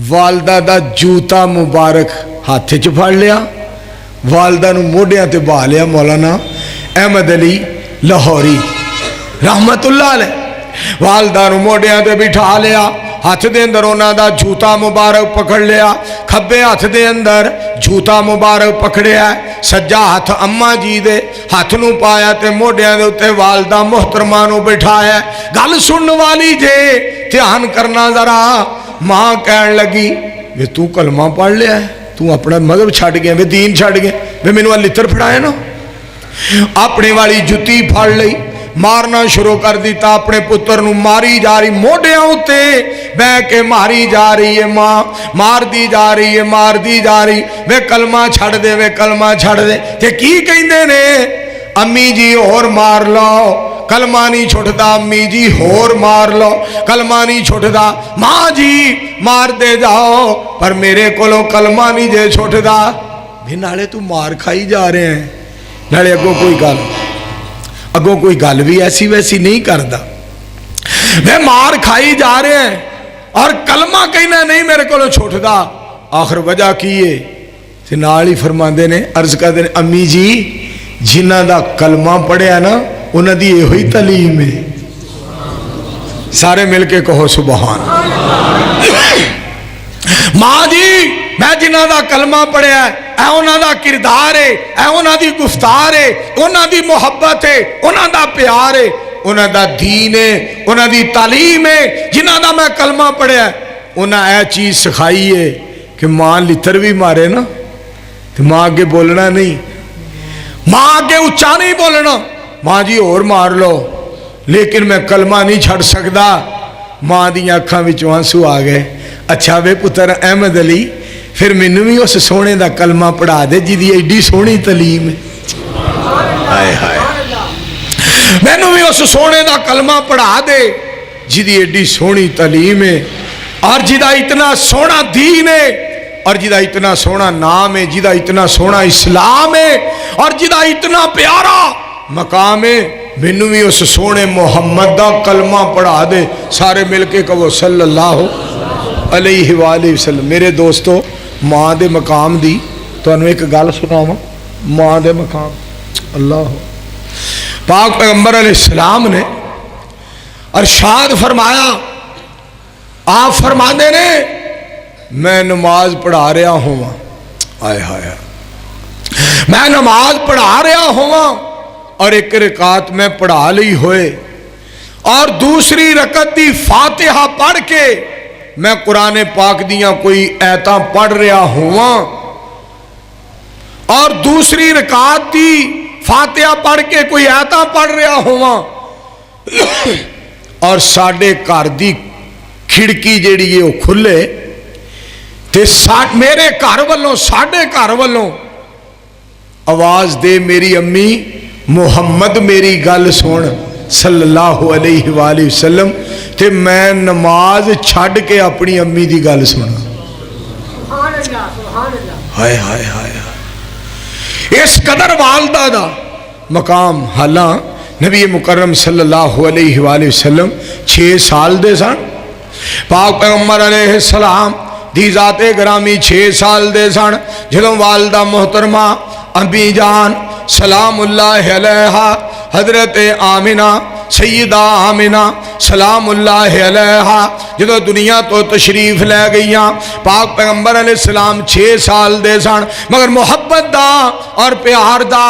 والدہ دا جوتا مبارک ہاتھ چ پھڑ لیا والدہ نو موڈیاں تے بہا لیا مولانا احمد علی لاہوری رحمت اللہ علیہ والدہ نو موڈیاں تے بٹھا لیا ہاتھ دے اندر انہاں دا جوتا مبارک پکڑ لیا کھبے ہاتھ دے اندر جوتا مبارک پکڑیا سجا ہاتھ اماں جی دے ہاتھ نو پایا تے موڈیاں دے اتے والدہ محترمہ نو بٹھایا گل سنن والی جے دھیان کرنا ذرا ماں کہن لگی وے تو کلمہ پڑھ لیا ہے تو اپنا مذہب چھڑ گیا وے دین چھڑ گیا وے مینوں لتر پھڑایا نا اپنے والی جتی پھڑ لئی مارنا شروع کر دیتا اپنے پتر نو ماری جا رہی موڈیاں ہوتے بہ کے ماری جا رہی ہے ماں مار دی جا رہی وے کلمہ چھڑ دے تے کی کہندے نے امی جی اور مار لو کلمہ نہیں چھٹدا امی جی ہور مار لو کلمہ نہیں چھٹدا ماں جی مار دے جاؤ پر میرے کولوں کلمہ نہیں جے چھٹدا بھی نالے تو مار کھائی جا رہے ہیں نالے اگوں کوئی گل بھی ایسی ویسی نہیں کردا میں مار کھائی جا رہے ہیں اور کلمہ کہنا نہیں میرے کولوں چھٹدا آخر وجہ کی ہے تے نال ہی فرماندے نے عرض کردے نے امی جی جنہاں دا کلمہ پڑھیا نا انہاں دی یہی تعلیم ہے سارے مل کے کہو سبحان ماں جی میں جنہاں دا کلمہ پڑھیا ہے اے انہاں دا کردار ہے اے انہاں دی گفتار ہے انہاں دی محبت ہے انہاں دا پیار ہے انہاں دا دین ہے انہاں دی تعلیم ہے جنہاں دا میں کلمہ پڑھیا ہے انہاں اے چیز سکھائی ہے کہ ماں لتر بھی مارے نا تو ماں آگے بولنا نہیں ماں آگے اچھا نہیں بولنا ماں جی اور مار لو لیکن میں کلمہ نہیں چھڑ سکتا ماں دی آنکھاں وچوں آنسو آ گئے اچھا وے پتر احمد علی پھر مینوں بھی اس سونے دا کلمہ پڑھا دے جی دی ایڈی سونی تعلیم ہے مینوں بھی اس سونے دا کلمہ پڑھا دے جی دی ایڈی سونی تعلیم ہے اور جی دا اتنا سونا دین ہے اور جی دا اتنا سونا نام ہے جی دا اتنا سونا اسلام ہے اور جی دا اتنا پیارا مقام ہے مینوں بھی اس سونے محمد دا کلمہ پڑھا دے سارے مل کے کہو صلی اللہ علیہ وآلہ وسلم میرے دوستو ماں دے مقام دی تو انہوں ایک گل سناواں ماں دے مقام اللہ پاک پیغمبر علیہ السلام نے ارشاد فرمایا آپ فرماندے نے میں نماز پڑھا رہا ہوں آئے ہائے میں نماز پڑھا رہا ہوں اور ایک رکعت میں پڑھا لی ہوئے اور دوسری رکعت دی فاتحہ پڑھ کے میں قرآن پاک دیاں کوئی ایتاں پڑھ رہا ہوں اور دوسری رکعت دی فاتحہ پڑھ کے کوئی ایتاں پڑھ رہا ہوں اور ساڑھے گھر دی کھڑکی جیڑی ہے وہ کھلے تے میرے گھر والوں ساڑھے گھر والوں آواز دے میری امی محمد میری گل سن صلی اللہ علیہ وآلہ وسلم تے میں نماز چھڑ کے اپنی امی دی گل سنا ہائے ہائے ہائے اس قدر والدہ دا مقام حالاں نبی مکرم صلی اللہ علیہ وآلہ وسلم 6 سال دے سن. پاک پیغمبر علیہ السلام دی ذات گرامی 6 سال دے سن جدوں والدہ محترمہ امی جان سلام اللہ علیہا حضرت آمنہ سیدہ آمنہ سلام اللہ علیہا جدو دنیا تو تشریف لے گئیاں. پاک پیغمبر علیہ السلام 6 سال دے سن مگر محبت دا اور پیار دا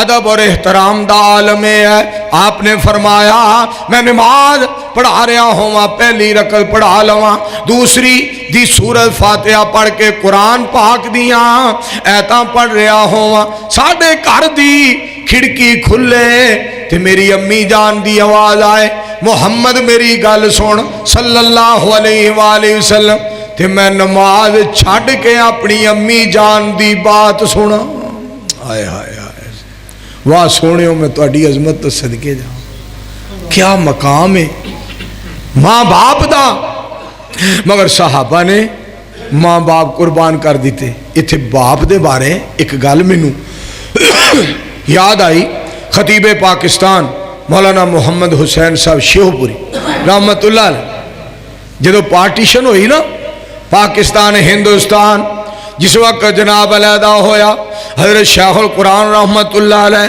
ادب اور احترام دا عالم ہے. آپ نے فرمایا میں نماز پڑھا رہا ہوں پہلی رکعت پڑھا لواں دوسری دی سورت فاتحہ پڑھ کے قرآن پاک دیاں ایتاں پڑھ رہا ہوں ساڈے گھر دی کھڑکی کھلے تے میری امی جان دی آواز آئے محمد میری گل سن صلی اللہ علیہ وآلہ وسلم تے میں نماز چھڑ کے اپنی امی جان دی بات سنا. آئے آئے آئے واہ سونیوں میں تہاڈی عظمت تو صدقے جاؤں کیا مقام ہے ماں باپ دا. مگر صحابہ نے ماں باپ قربان کر دیتے. اتھے باپ دے بارے ایک گل مینوں یاد آئی. خطیب پاکستان مولانا محمد حسین صاحب شیخو پوری رحمت اللہ علیہ جدو پارٹیشن ہوئی نا پاکستان ہندوستان جس وقت جناب علیحدہ ہویا حضرت شیخ القرآن رحمت اللہ علیہ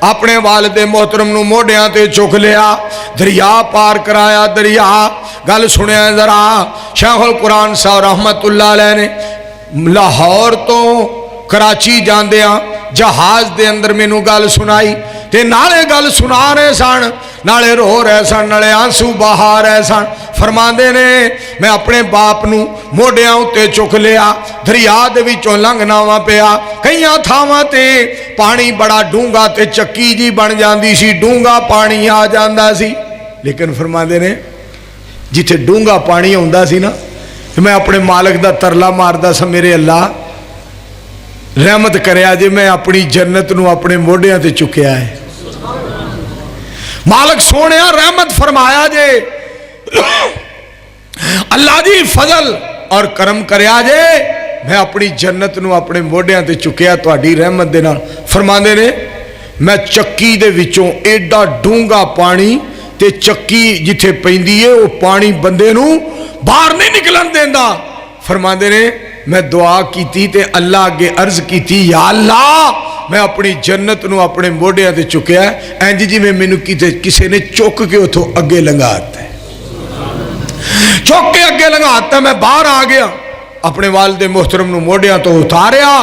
اپنے والد محترم نو موڈیاں تے چک لیا دریا پار کرایا. دریا گل سنیا ذرا شیخ القرآن صاحب رحمت اللہ علیہ نے لاہور تو کراچی جاندیاں جہاز دے اندر میں نو گل سنائی تے نالے گل سنا رہے سن نالے رو رہے سن نالے آنسو بہا رہے سن. فرماندے نے میں اپنے باپ نو موڈیاں اتے چک لیا دریا دے وچوں لنگنا وا پیا کئیاں تھاواں تے پانی بڑا ڈونگا تے چکی جی بن جاندی سی ڈونگا پانی آ جاندا سی. لیکن فرماندے نے جتھے ڈونگا پانی ہوندا سی نا میں اپنے مالک دا ترلا ماردا سا میرے اللہ رحمت کریا جے میں اپنی جنت نو اپنے موڈیاں تے چکیا ہے. مالک سونے رحمت فرمایا جے اللہ جی فضل اور کرم کریا جے میں اپنی جنت نو اپنے موڈیاں تے چکیا تہاڈی رحمت دے نال. فرماندے نے میں چکی دے وچوں ایڈا ڈونگا پانی تے چکی جتھے پیندی ہے وہ پانی بندے نو باہر نہیں نکلن دیندا. فرماندے نے میں دعا کیتی تے اللہ آگے عرض کیتی یا اللہ میں اپنی جنت نو اپنے موڈیاں تے چکیا ہے اینج جی میں مینوں کسے نے چک کے اتھوں اگے لنگاتا ہے چک کے اگے لنگاتا میں باہر آ گیا اپنے والد محترم نو موڈیاں تو اتاریا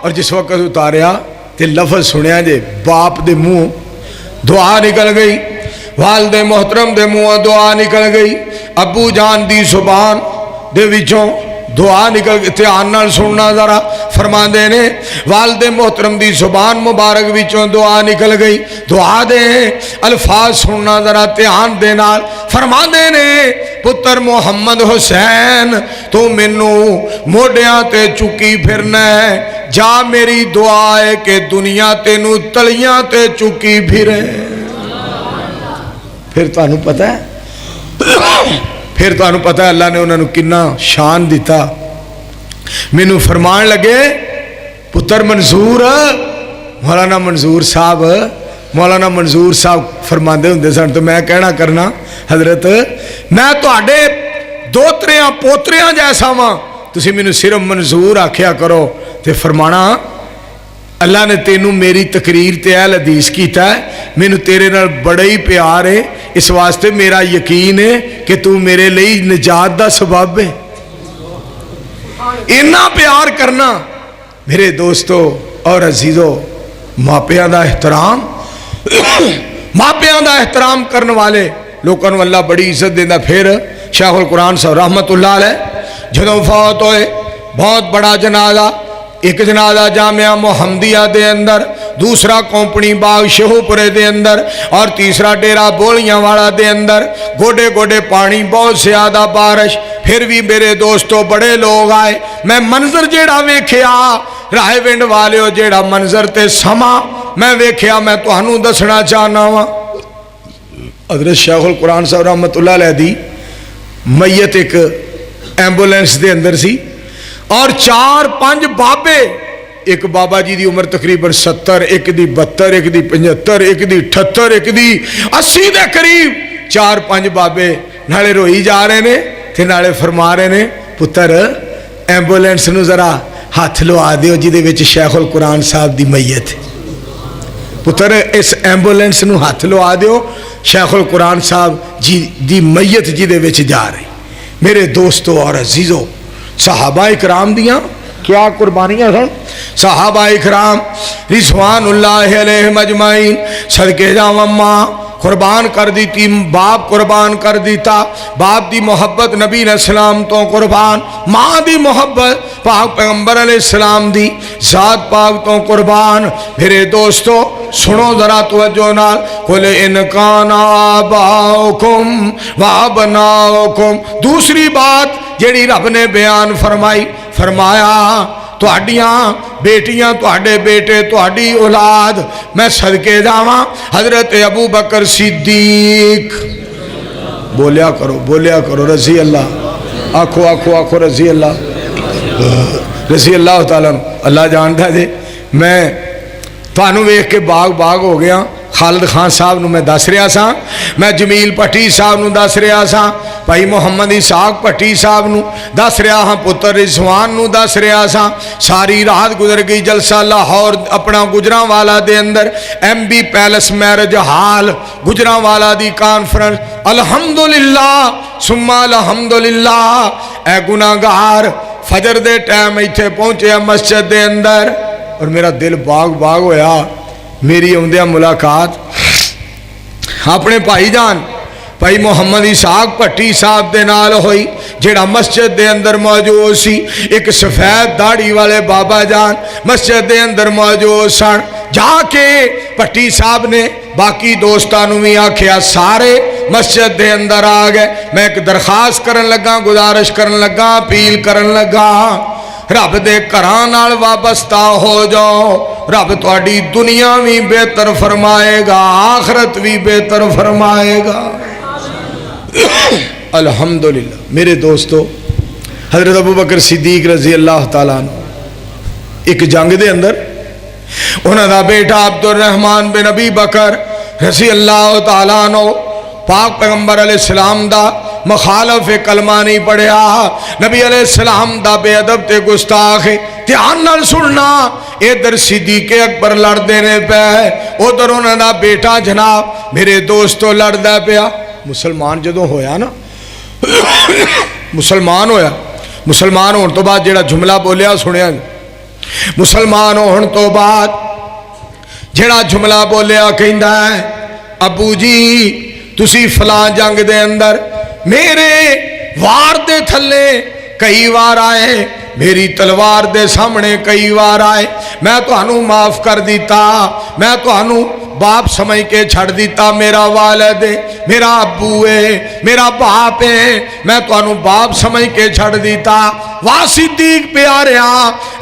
اور جس وقت اتاریا تے لفظ سنیا جے باپ دے منہ دعا نکل گئی والد محترم دے منہ دعا نکل گئی ابو جان دی زبان دے وچوں دعا نکل گئی. دھیان نال سننا ذرا فرماندے نے والد محترم دی زبان مبارک وچوں دعا نکل گئی. دعا دے الفاظ سننا ذرا دھیان دے نال. فرماندے نے پتر محمد حسین تو مینوں موڈیاں تے چکی پھرنا ہے جا میری دعا ہے کہ دنیا تینوں تلیاں تے چکی پھرے. پھر تانوں پتہ ہے پھر تانوں پتہ ہے اللہ نے انہوں نے کنا شان دیتا. مینوں فرمان لگے پتر منظور مولانا منظور صاحب فرماندے ہوندے سن تو میں کہنا کرنا حضرت میں تہاڈے دوتریاں پوتریاں جیسا واں تسی مینوں صرف منظور آکھیا کرو تے فرمانا اللہ نے تینوں میری تقریر تے اہل حدیث کیتا ہے مینوں تیرے نال بڑا ہی پیار ہے اس واسطے میرا یقین ہے کہ تو میرے لئی نجات دا سبب ہے. اتنا پیار کرنا میرے دوستو اور عزیزو ماپیاں دا احترام ماپیاں دا احترام کرنے والے لوگوں کو اللہ بڑی عزت دینا. پھر شیخ القرآن صاحب رحمت اللہ علیہ جدوں فوت ہوئے بہت بڑا جنازہ ایک جنازہ جامعہ محمدیہ دے اندر دوسرا کمپنی باغ شیخو پورے دے اندر اور تیسرا ڈیرا بولیاں والا دے اندر گوڈے گوڈے پانی بہت زیادہ بارش پھر بھی میرے دوستو بڑے لوگ آئے. میں منظر جیڑا ویکھیا رائے ونڈ والے ہو جیڑا منظر تے سما میں ویکھیا میں تہانوں دسنا چاہنا وا. حضرت شیخ القرآن صاحب رحمت اللہ علیہ دی میت ایک ایمبولینس دے اندر سی اور 4-5 بابے ایک بابا جی دی عمر تقریباً 70, ایک دی 72, ایک دی 75, ایک دی 78, ایک دی 80 دے قریب 4-5 بابے نالے روئی جا رہے نے تے نالے فرما رہے نے پتر ایمبولینس نو ذرا ہاتھ لوا دیو جی دے وچ شیخ القرآن صاحب دی میت. پتر اس ایمبولینس نو ہاتھ لوا دیو شیخ القرآن صاحب جی دی میت جی دے وچ جا رہی. میرے دوستو اور عزیزو صحابہ اکرام دیاں کیا قربانیاں سن. صحابہ اکرام رضوان اللہ علیہ مجمعین صدقے جاواں ماں قربان کر دیتی, باپ قربان کر دیتا, باپ دی محبت نبی علیہ السلام تو قربان, ماں دی محبت پاک پیغمبر علیہ السلام دی ذات پاک تو قربان. میرے دوستو سنو ذرا توجہ نال, قل ان کان آباؤکم و ابناؤکم. دوسری بات جیڑی رب نے بیان فرمائی, فرمایا تہاڈیاں بیٹیاں, تہاڈے بیٹے, تہاڈی اولاد میں صدقے جاواں حضرت ابو بکر صدیق. بولیا کرو رضی اللہ, آکھو آکھو آکھو رضی اللہ, رضی اللہ تعالیٰ. اللہ جانتا جے میں تانوں ویکھ کے باغ ہو گیا. خالد خان صاحب نو میں دس رہا سا, میں جمیل پٹی صاحب نو دس رہا سا, بھائی محمد اسحاق پٹی صاحب نو دس رہا ہاں, پتر رضوان نو دس رہا سا. ساری رات گزر گئی. جلسہ لاہور اپنا گجرانوالا دے اندر M B palace marriage hall Gujranwala دی کانفرنس. الحمدللہ ثم الحمدللہ. اے گناہگار فجر دے ٹائم ایتھے پہنچے مسجد دے اندر اور میرا دل باغ ہویا. میری اوندیا ملاقات اپنے بھائی جان بھائی محمد اسحاق پٹی صاحب دے نال ہوئی جیڑا مسجد دے اندر موجود سی. ایک سفید داڑھی والے بابا جان مسجد دے اندر موجود سن. جا کے پٹی صاحب نے باقی دوستانوں بھی آکھیا سارے مسجد دے اندر آ گئے. میں ایک درخواست کرن لگا, گزارش کرن لگا, اپیل کرن لگا, رب دے گھراں نال وابستہ ہو جاؤ. رب تہاڈی دنیا بھی بہتر فرمائے گا, آخرت بھی بہتر فرمائے گا. الحمدللہ. میرے دوستو حضرت ابو بکر صدیق رضی اللہ تعالیٰ عنہ ایک جنگ دے اندر انہاں دا بیٹا عبد الرحمن بن ابی بکر رضی اللہ تعالیٰ عنہ پاک پیغمبر علیہ السلام دا مخالف کلمہ نہیں پڑھیا. نبی علیہ السلام دا بے ادب تے گستاخ. دھیان نال سننا, ادھر صدیق اکبر لڑ دینے پہ, ادھر انہاں دا بیٹا جناب میرے دوستو لڑدا پیا. مسلمان جدوں ہویا نا, مسلمان ہویا, مسلمان ہون تو بعد جیڑا جملہ بولیا سنیا, مسلمان ہون تو بعد جیڑا جملہ بولیا کہندا ہے ابو جی تسی فلاں جنگ دے اندر میرے وار دے تھلے کئی وار آئے, میری تلوار دے سامنے کئی وار آئے, میں تو انہوں معاف کر دیتا, میں تو انہوں باپ سمجھ کے چھڑ دیتا. میرا والد ہے, میرا ابو ہے, میرا باپ ہے, میں تو انہوں باپ سمجھ کے چھڑ دیتا. واہ صدیق پیاریا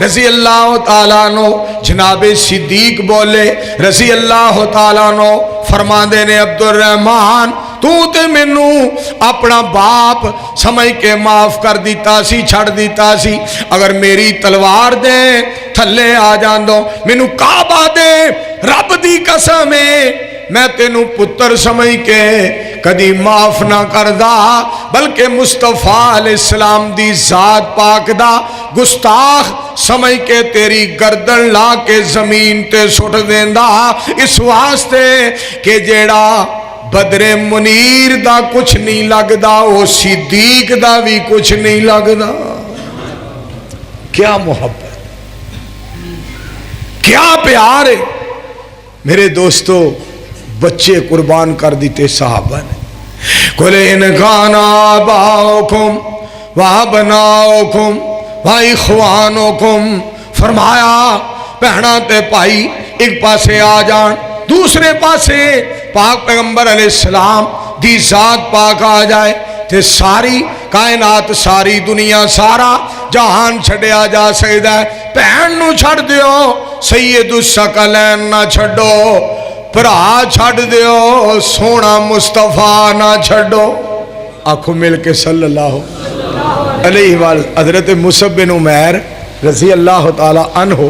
رضی اللہ تعالیٰ عنہ. جناب صدیق بولے رضی اللہ تعالیٰ عنہ, فرما دینے عبد الرحمن تو تے مینو اپنا باپ سمجھ کے معاف کر دیتا سی, چھڑ دیتا سی. اگر میری تلوار دے تھلے آ جاندو, مینو کعبہ دے رب دی قسم ہے میں تینوں پتر سمجھ کے کدی معاف نہ کردا, بلکہ مصطفیٰ علیہ السلام دی ذات پاک دا گستاخ سمجھ کے تیری گردن لا کے زمین تے سٹ دیندا. اس واسطے کہ جیڑا بدر منیر دا کچھ نہیں لگدا وہ صدیق دا بھی کچھ نہیں لگدا. کیا محبت, کیا پیار ہے. میرے دوستو بچے قربان کر دیتے صحابہ نے. قل ان کان آباؤکم و ابناؤکم و اخوانکم. فرمایا بہنا تے بھائی ایک پاسے آ جان, دوسرے پاسے پاک پیغمبر علیہ السلام دی ذات پاک آ جائے تے ساری کائنات, ساری دنیا, سارا جہان چھڑیا جا سکتا ہے. بہن نو چھڑ دیو, سید الثقلین نہ چھڑو, بھرا چھڑ دیو, سونا مصطفیٰ نہ چھڑو. آنکھوں مل کے صلی اللہ علیہ وآلہ. حضرت مصعب بن عمیر رضی اللہ تعالی عنہ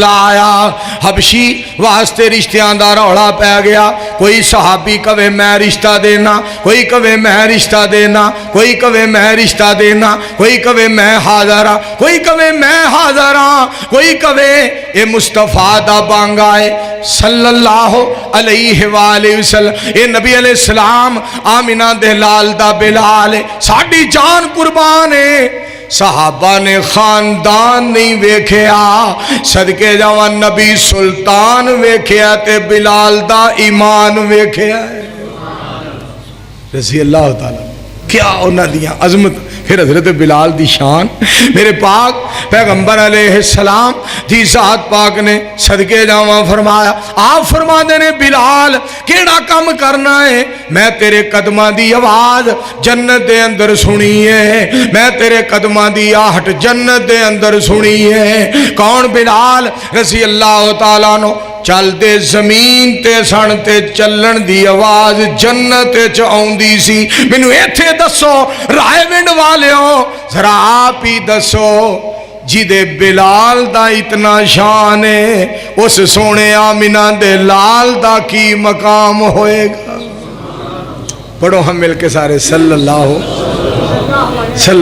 لایا حبشی واسطے رشتیاں دا رولا پی گیا. کوئی صحابی کہے میں رشتہ دینا, کوئی کہے میں رشتہ دینا, کوئی کہے میں رشتہ دینا, کوئی کہے میں حاضر ہاں, کوئی کہے میں حاضر ہاں, کوئی کہے اے مصطفیٰ دا بانگا ہے صلی اللہ علیہ وآلہ وسلم, اے نبی علیہ السلام آمینہ دے لال دا بلال ہے, ساڈی جان قربان ہے. صحابہ نے خاندان نہیں ویکھیا, صدقے جاواں نبی سلطان ویکھیا تے بلال دا ایمان ویکھیا ہے رضی اللہ تعالی. کیا انہاں دیاں عظمت. پھر حضرت بلال دی شان, میرے پاک پیغمبر علیہ السلام دی ذات پاک نے صدقے جاواں فرمایا, آپ فرما دے نے بلال کیڑا کام کرنا ہے, میں تیرے قدماں دی آواز جنت دے اندر سنی ہے, میں تیرے قدماں دی آہٹ جنت دے اندر سنی ہے. کون بلال رضی اللہ تعالیٰ عنہ, چل دے زمین تے سن تے چلن دی آواز جنت چ آؤندی سی. مینوں ایتھے دسو رائے ونڈ والیو, ذرا آپ ہی دسو جدے بلال دا اتنا شان ہے, اس سونے آمینہ دے لال دا کی مقام ہوئے گا. پڑھو ہم مل کے سارے صلی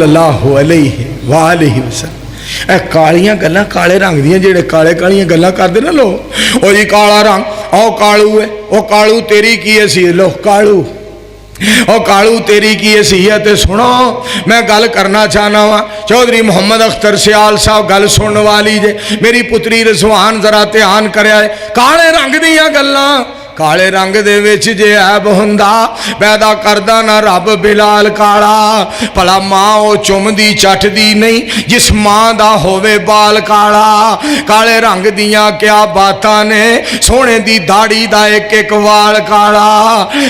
اللہ علیہ وآلہ وسلم. اے کالیاں گلاں کالے رنگ دیاں جڑے کالے کالیاں گلاں کردے نا لو, او جی کالا رنگ, او کالو ہے, او کالو تیری کی ہے سی, لو کالو, او کالو تیری کی ہے سی. تے سنو میں گل کرنا چاہنا وا, چودھری محمد اختر سیال صاحب گل سنن والی جے, میری پتری رضوان ذرا دھیان کریا ہے. کالے رنگ دیاں گلاں, کالے رنگ دے وچ جے عیب ہوندا پیدا کردا نہ رب بلال کالا. بھلا ماں او چمدی چٹدی نہیں جس ماں دا ہووے بال کالا. کالے رنگ دیاں کیا باتاں نے, سونے دی داڑھی دا ایک ایک وال کالا.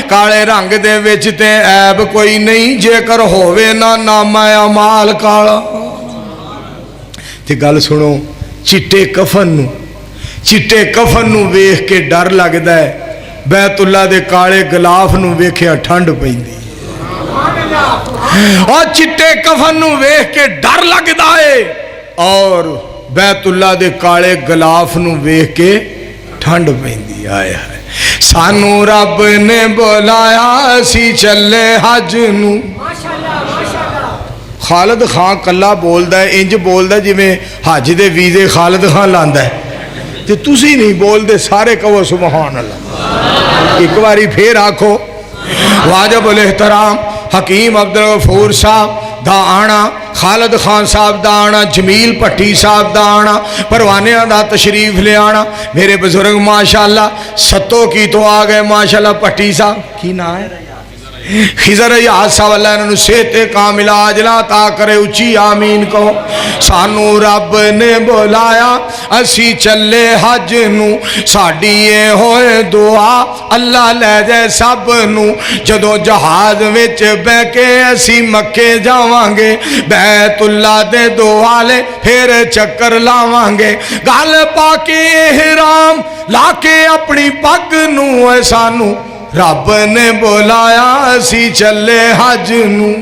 کالے رنگ دے وچ تے عیب کوئی نہیں جے کر ہووے نہ نامہ اعمال کالا. تے گل سنو, چٹے کفن نو ویکھ کے ڈر لگدا ہے, بیت اللہ دے کالے غلاف نو ویکھیا ٹھنڈ پیندی, اور چٹے کفن نو ویکھ کے ڈر لگدا ہے, اور بیت اللہ دے کالے غلاف نو ویکھ کے ٹھنڈ پیندی. آئے ہائے سانو رب نے بلایا سی چلے حج نو. خالد خان کلا بولدا ہے, انج بولدا جی میں حج دے ویزے خالد خان لاندا ہے, تے تسی نہیں بول دے سارے کہو سبحان اللہ. ایک باری پھر آکھو واجب الاحترام حکیم عبدالغفور صاحب دا آنا, خالد خان صاحب دا آنا, جمیل پٹھی صاحب دا آنا, پروانیاں دا تشریف لے آنا. میرے بزرگ ماشاءاللہ ستوں کی تو آ گئے ماشاءاللہ. پٹھی صاحب کی نام ہے خضر یاد صاحب, اللہ انہوں صحت کامل عاجلہ عطا کرے, اچھی آمین کہو. سانو رب نے بلایا اسی چلے حج نو, ساڈی اے ہوئے دعا اللہ لے جائے سب نو. جدو جہاز وچ بہ کے اسی مکے جاواں گے, بیت اللہ دے دوالے پھر چکر لاواں گے. گل پا کے احرام لا کے اپنی پگ نو, اے سانو رب نے بلایا اسی چلے حج نو.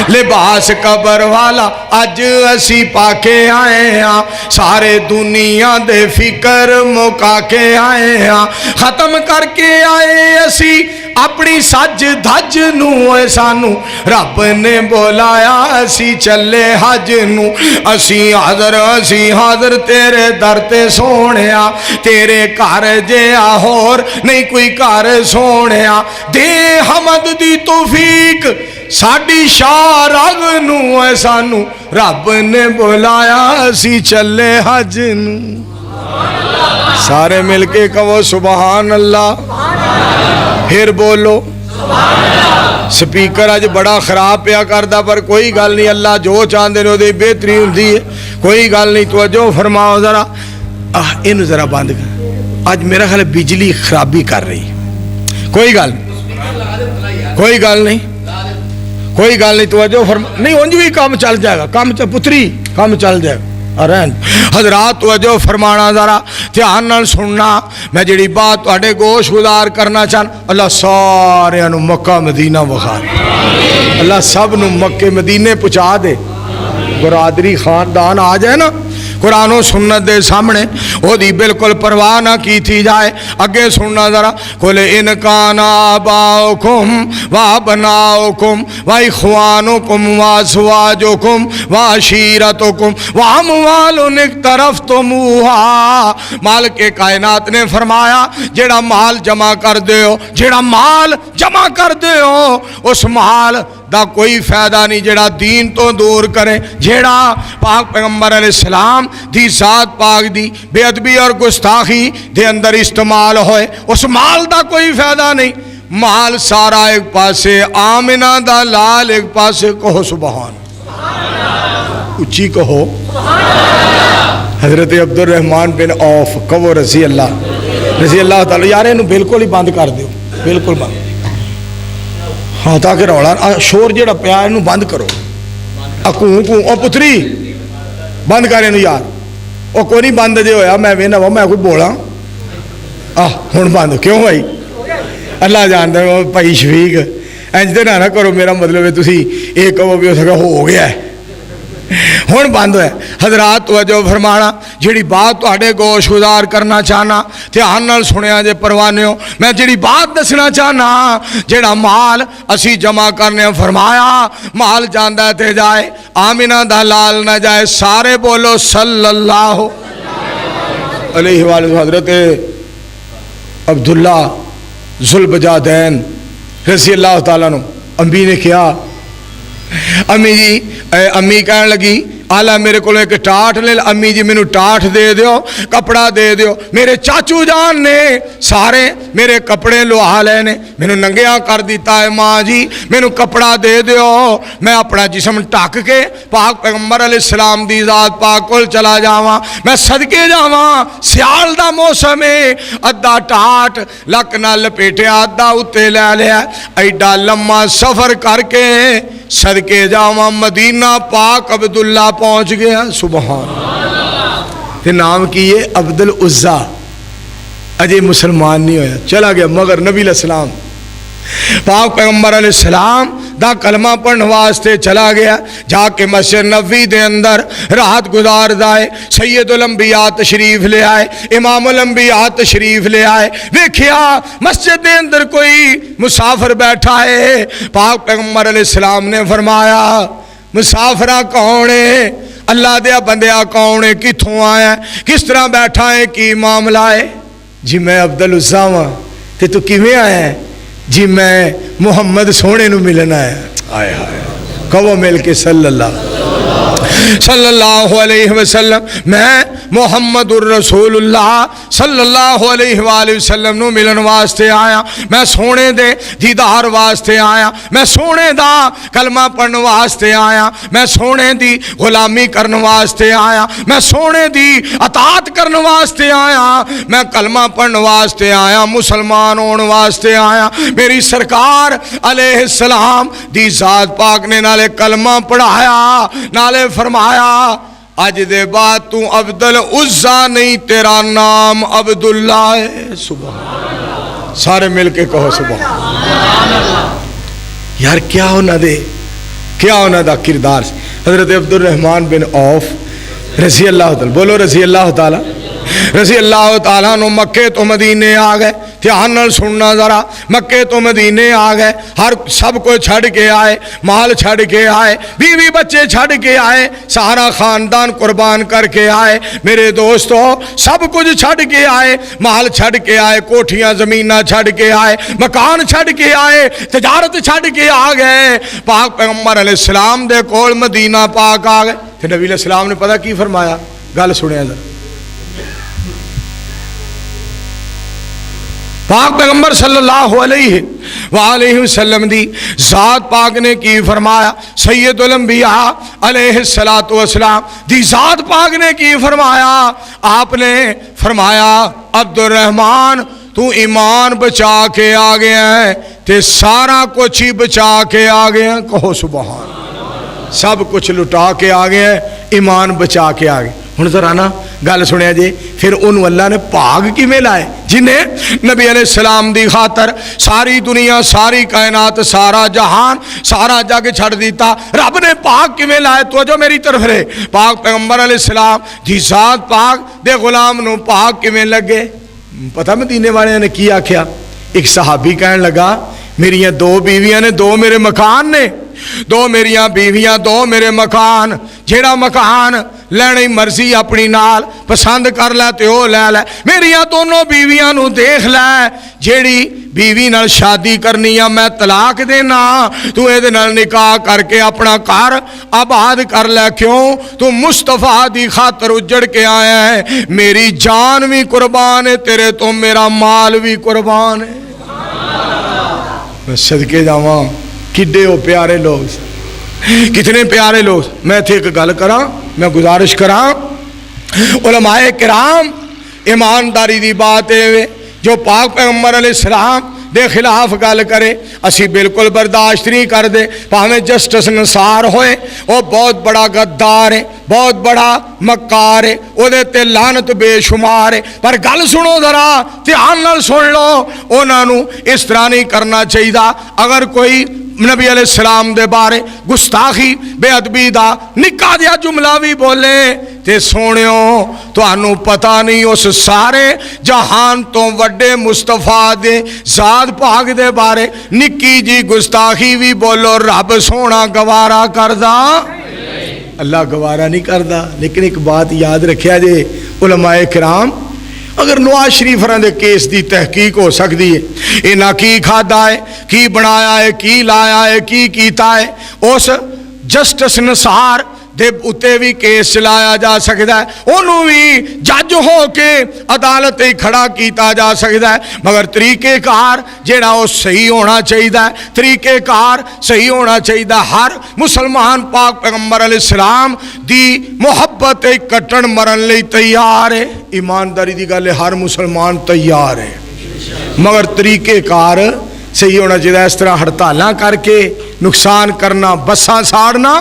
لباس قبر والا اج اسی پاکے آئے ہاں, سارے دنیا دے فکر مکا کے آئے ہاں, ختم کر کے آئے اسی اپنی سج دھج نو. اے سانو رب نے بلایا اسی چلے حج نو. اسی حاضر تیرے در تے سونیا, تیرے گھر جیا ہور نہیں کوئی گھر سونیا. دے حمد دی توفیق ساڈی شاہ رگ نو, اے سانو رب نے بلایا اسی چلے حج نو. سارے مل کے کہو سبحان اللہ. پھر بولو سپیکر اج بڑا خراب پیا کردا, پر کوئی گل نہیں, اللہ جو چاہندے نے اودی بہتری ہوندی ہے, کوئی گل نہیں. توجہ فرماؤ ذرا, اینو ذرا بند کر. اج میرا خیال بجلی خرابی کر رہی, کوئی گل کوئی گل نہیں, کوئی گل نہیں. توجہ فرما, نہیں انج بھی کام چل جائے گا, کام پتری کام چل جائے گا. حضرات توجہ فرمانا ذرا دھیان نال سننا. میں جڑی بات تواڈے گوش گزار کرنا چاہن, اللہ سارے نو مکہ مدینہ وخا دے, اللہ سب نو مکے مدینے پہنچا دے. برادری خاندان آ جائے نا, قرآن و سنت دے سامنے وہ دی بالکل پرواہ نہ کی تھی جائے. اگے سننا ذرا قل ان کان آباؤکم و ابناؤکم و اخوانکم و ازواجکم و عشیرتکم و اموال اقترفتموہا. مالک کائنات نے فرمایا جیڑا مال جمع کر دیو، جیڑا مال جمع کر دیو اس مال دا کوئی فائدہ نہیں جیڑا دین تو دور کرے، جیڑا پاک پیغمبر علیہ السلام دی ذات پاک دی بے ادبی اور گستاخی دے اندر استعمال ہوئے، اس مال دا کوئی فائدہ نہیں. مال سارا ایک پاسے، آمنہ دا لال ایک پاسے. کہو سبحان، اچھی کہو. حضرت عبد الرحمن بن عوف کہو رضی اللہ تعالی. یار انہوں بالکل ہی بند کر دیو، بالکل بند. ہاں تاکہ رولا شور جڑا پیا انہوں بند کرو. او پتری بند کر انہوں یار. او کوئی نہیں بند جے ہویا میں وینا وا میں کوئی بولا ہن بند کیوں ہوئی؟ اللہ جانتا ہے بھائی شفیق انج تے نہ کرو، میرا مطلب ہے تسی ایک کہو بھی ہو سکا ہو گیا ہے ہن بند ہے. حضرات توجہ فرمانا، جڑی بات تواڈے گوش گزار کرنا چاہنا دھیان نال سنیا جے پروانیو. میں جڑی بات دسنا چاہنا جڑا مال اسی جمع کرنے فرمایا مال جاندا تے جائے، آمنہ دا لال نہ جائے. سارے بولو صلی اللہ علیہ وآلہ. حضرت عبداللہ ذوالبجادین رضی اللہ تعالیٰ عنہ امی نے کیا، امی جی امی کہنے لگی آلہ میرے کو ایک ٹاٹ لے. امی جی میں نو ٹاٹ دے دیو، کپڑا دے دیو. میرے چاچو جان نے سارے میرے کپڑے لوہا لے نے میں نو ننگیاں کر دیتا ہے. ماں جی میں نو کپڑا دے دیو، میں اپنا جسم ٹاک کے پاک پیغمبر علیہ السلام دی ذات پاک کول چلا جاواں، میں صدقے جاواں. سیال دا موسم ہے، ادھا ٹاٹ لک نہ لپیٹیا ادھا اتے لے لیا. ایڈا لمحہ سفر کر کے صدقے جاواں مدینہ پاک عبداللہ پہنچ گیا. سبحان تے نام کیے عبد العزا. اجے مسلمان نہیں ہویا، چلا گیا مگر نبی علیہ السلام پاک پیغمبر علیہ السلام دا کلمہ پڑھنے واسطے چلا گیا. جا کے مسجد نبوی دے اندر رات گزار دائے. سید الانبیاء تشریف لے آئے، امام الانبیاء تشریف لے آئے. ویکھیا مسجد دے اندر کوئی مسافر بیٹھا ہے. پاک پیغمبر علیہ السلام نے فرمایا مسافرہ کون ہے؟ اللہ دیا بندیا کون ہے؟ کتھوں آیا ہے؟ کس طرح بیٹھا ہے؟ کی معاملہ ہے؟ جی میں عبد العزا ہاں. تے تو کیویں آیا ہے؟ جی میں محمد سونے نو ملنا ہے. آئے ہائے کہو مل کے صلی اللہ علیہ وسلم. میں محمد الرسول اللہ صلی اللہ علیہ وآلہ وسلم نو ملن واسطے آیا. میں سونے دے دیدار واسطے آیا. میں سونے دا کلمہ پڑھن واسطے آیا. میں سونے دی غلامی کرن واسطے آیا. میں سونے دی اطاعت کرن واسطے آیا. میں کلمہ پڑھن واسطے آیا، مسلمان ہون واسطے آیا. میری سرکار علیہ السلام دی ذات پاک نے نالے کلمہ پڑھایا، نالے فرمایا اج دے بعد تو عبد العزا نہیں، تیرا نام عبداللہ ہے. سبحان، سارے مل کے کہو سبحان. یار کیا ہونا دے، کیا ہونا دا کردار. حضرت عبد الرحمن بن عوف رضی اللہ تعالی، بولو رضی اللہ تعالی، رضی اللہ تعالیٰ نو مکے تو مدینے آ گئے. دھیان نال سننا ذرا، مکے تو مدینے آ گئے. ہر سب کو چھڑ کے آئے، مال چھڑ کے آئے، بیوی بچے چھڑ کے آئے، سارا خاندان قربان کر کے آئے. میرے دوستو سب کچھ چھڑ کے آئے، مال چھڑ کے آئے، کوٹھیاں زمیناں چھڑ کے آئے، مکان چھڑ کے آئے، تجارت چھڑ کے آ گئے. پاک پیغمبر علیہ السلام دے کول مدینہ پاک آ گئے. پھر نبی علیہ السلام نے پتہ کی فرمایا؟ گل سنیا ذرا. پاک پیغمبر صلی اللہ علیہ وآلہ وسلم دی ذات پاک نے کی فرمایا؟ سید الانبیاء علیہ السلام دی ذات پاک نے کی فرمایا؟ آپ نے فرمایا عبد الرحمن تو ایمان بچا کے آ گیا ہے تے سارا کچھ ہی بچا کے آ گیا ہے. کہو سبحان. سب کچھ لٹا کے آ گیا ہے، ایمان بچا کے آ گئے. ہن ذرا نا گل سنیا جی پھر انہوں اللہ نے پاگ کیویں لائے جنہیں نبی علیہ السلام دی خاطر ساری دنیا ساری کائنات سارا جہان سارا جگ چھڑ دیتا رب نے پاک کیویں لائے تو جو میری طرف رہے پاک پیغمبر علیہ السلام دی ذات پاک دے غلام نو پاک کیویں لگے پتہ مدینے والے نے کی آکھیا ایک صحابی کہن لگا میری 2 بیویاں نے 2 میرے مکان نے 2 میریاں بیویاں 2 میرے مکان جیڑا مکان لینے مرضی اپنی نال پسند کر لے تے او لے لے میریاں دونوں بیویاں نو دیکھ لے جیڑی بیوی نال شادی کرنی ہے میں طلاق دینا تو اے دے نال نکاح کر کے اپنا گھر آباد کر لے کیوں تو مصطفیٰ دی خاطر اجڑ کے آیا ہے میری جان بھی قربان ہے تیرے تو میرا مال بھی قربان ہے میں صدقے جاواں کڈے ہو پیارے لوگ کتنے پیارے لوگ میں تھے ایک گل کراں میں گزارش کراں علماء کرام ایمانداری دی بات ہے جو پاک پیغمبر علیہ السلام دے خلاف گل کرے اسی بالکل برداشت نہیں کر دے پاویں جسٹس نثار ہوئے وہ بہت بڑا غدار ہے بہت بڑا مکار ہے او دے تے لعنت بے شمار ہے پر گل سنو ذرا دھیان نال سن لو انہاں نو اس طرح نہیں کرنا چاہیے اگر کوئی نبی علیہ السلام دے بارے گستاخی بے ادبی دا نکا دیا جملہ بھی بولے تے سونیو تو انو پتہ نہیں اس سارے جہان تو وڈے مصطفیٰ دے ذات پاک دے بارے نکی جی گستاخی بھی بولو رب سونا گوارا کردہ اللہ گوارا نہیں کردہ لیکن ایک بات یاد رکھیا جے علماء کرام اگر نواز شریف دے کیس دی تحقیق ہو سکتی ہے انہاں کی کھادا ہے کی بنایا ہے کی لایا ہے کی کیتا ہے اس جسٹس نثار دے اتے بھی کیس چلایا جا سکتا ہے انہوں بھی جج ہو کے عدالت ہی کھڑا کیتا جا سکتا ہے مگر طریقہ کار جیڑا وہ صحیح ہونا چاہیے طریقہ کار صحیح ہونا چاہیے ہر مسلمان پاک پیغمبر علیہ السلام دی محبت کٹن مرن لئی تیار ہے ایمانداری دی گل ہے ہر مسلمان تیار ہے مگر طریقہ کار صحیح ہونا چاہیے اس طرح ہڑتالاں کر کے نقصان کرنا بساں ساڑنا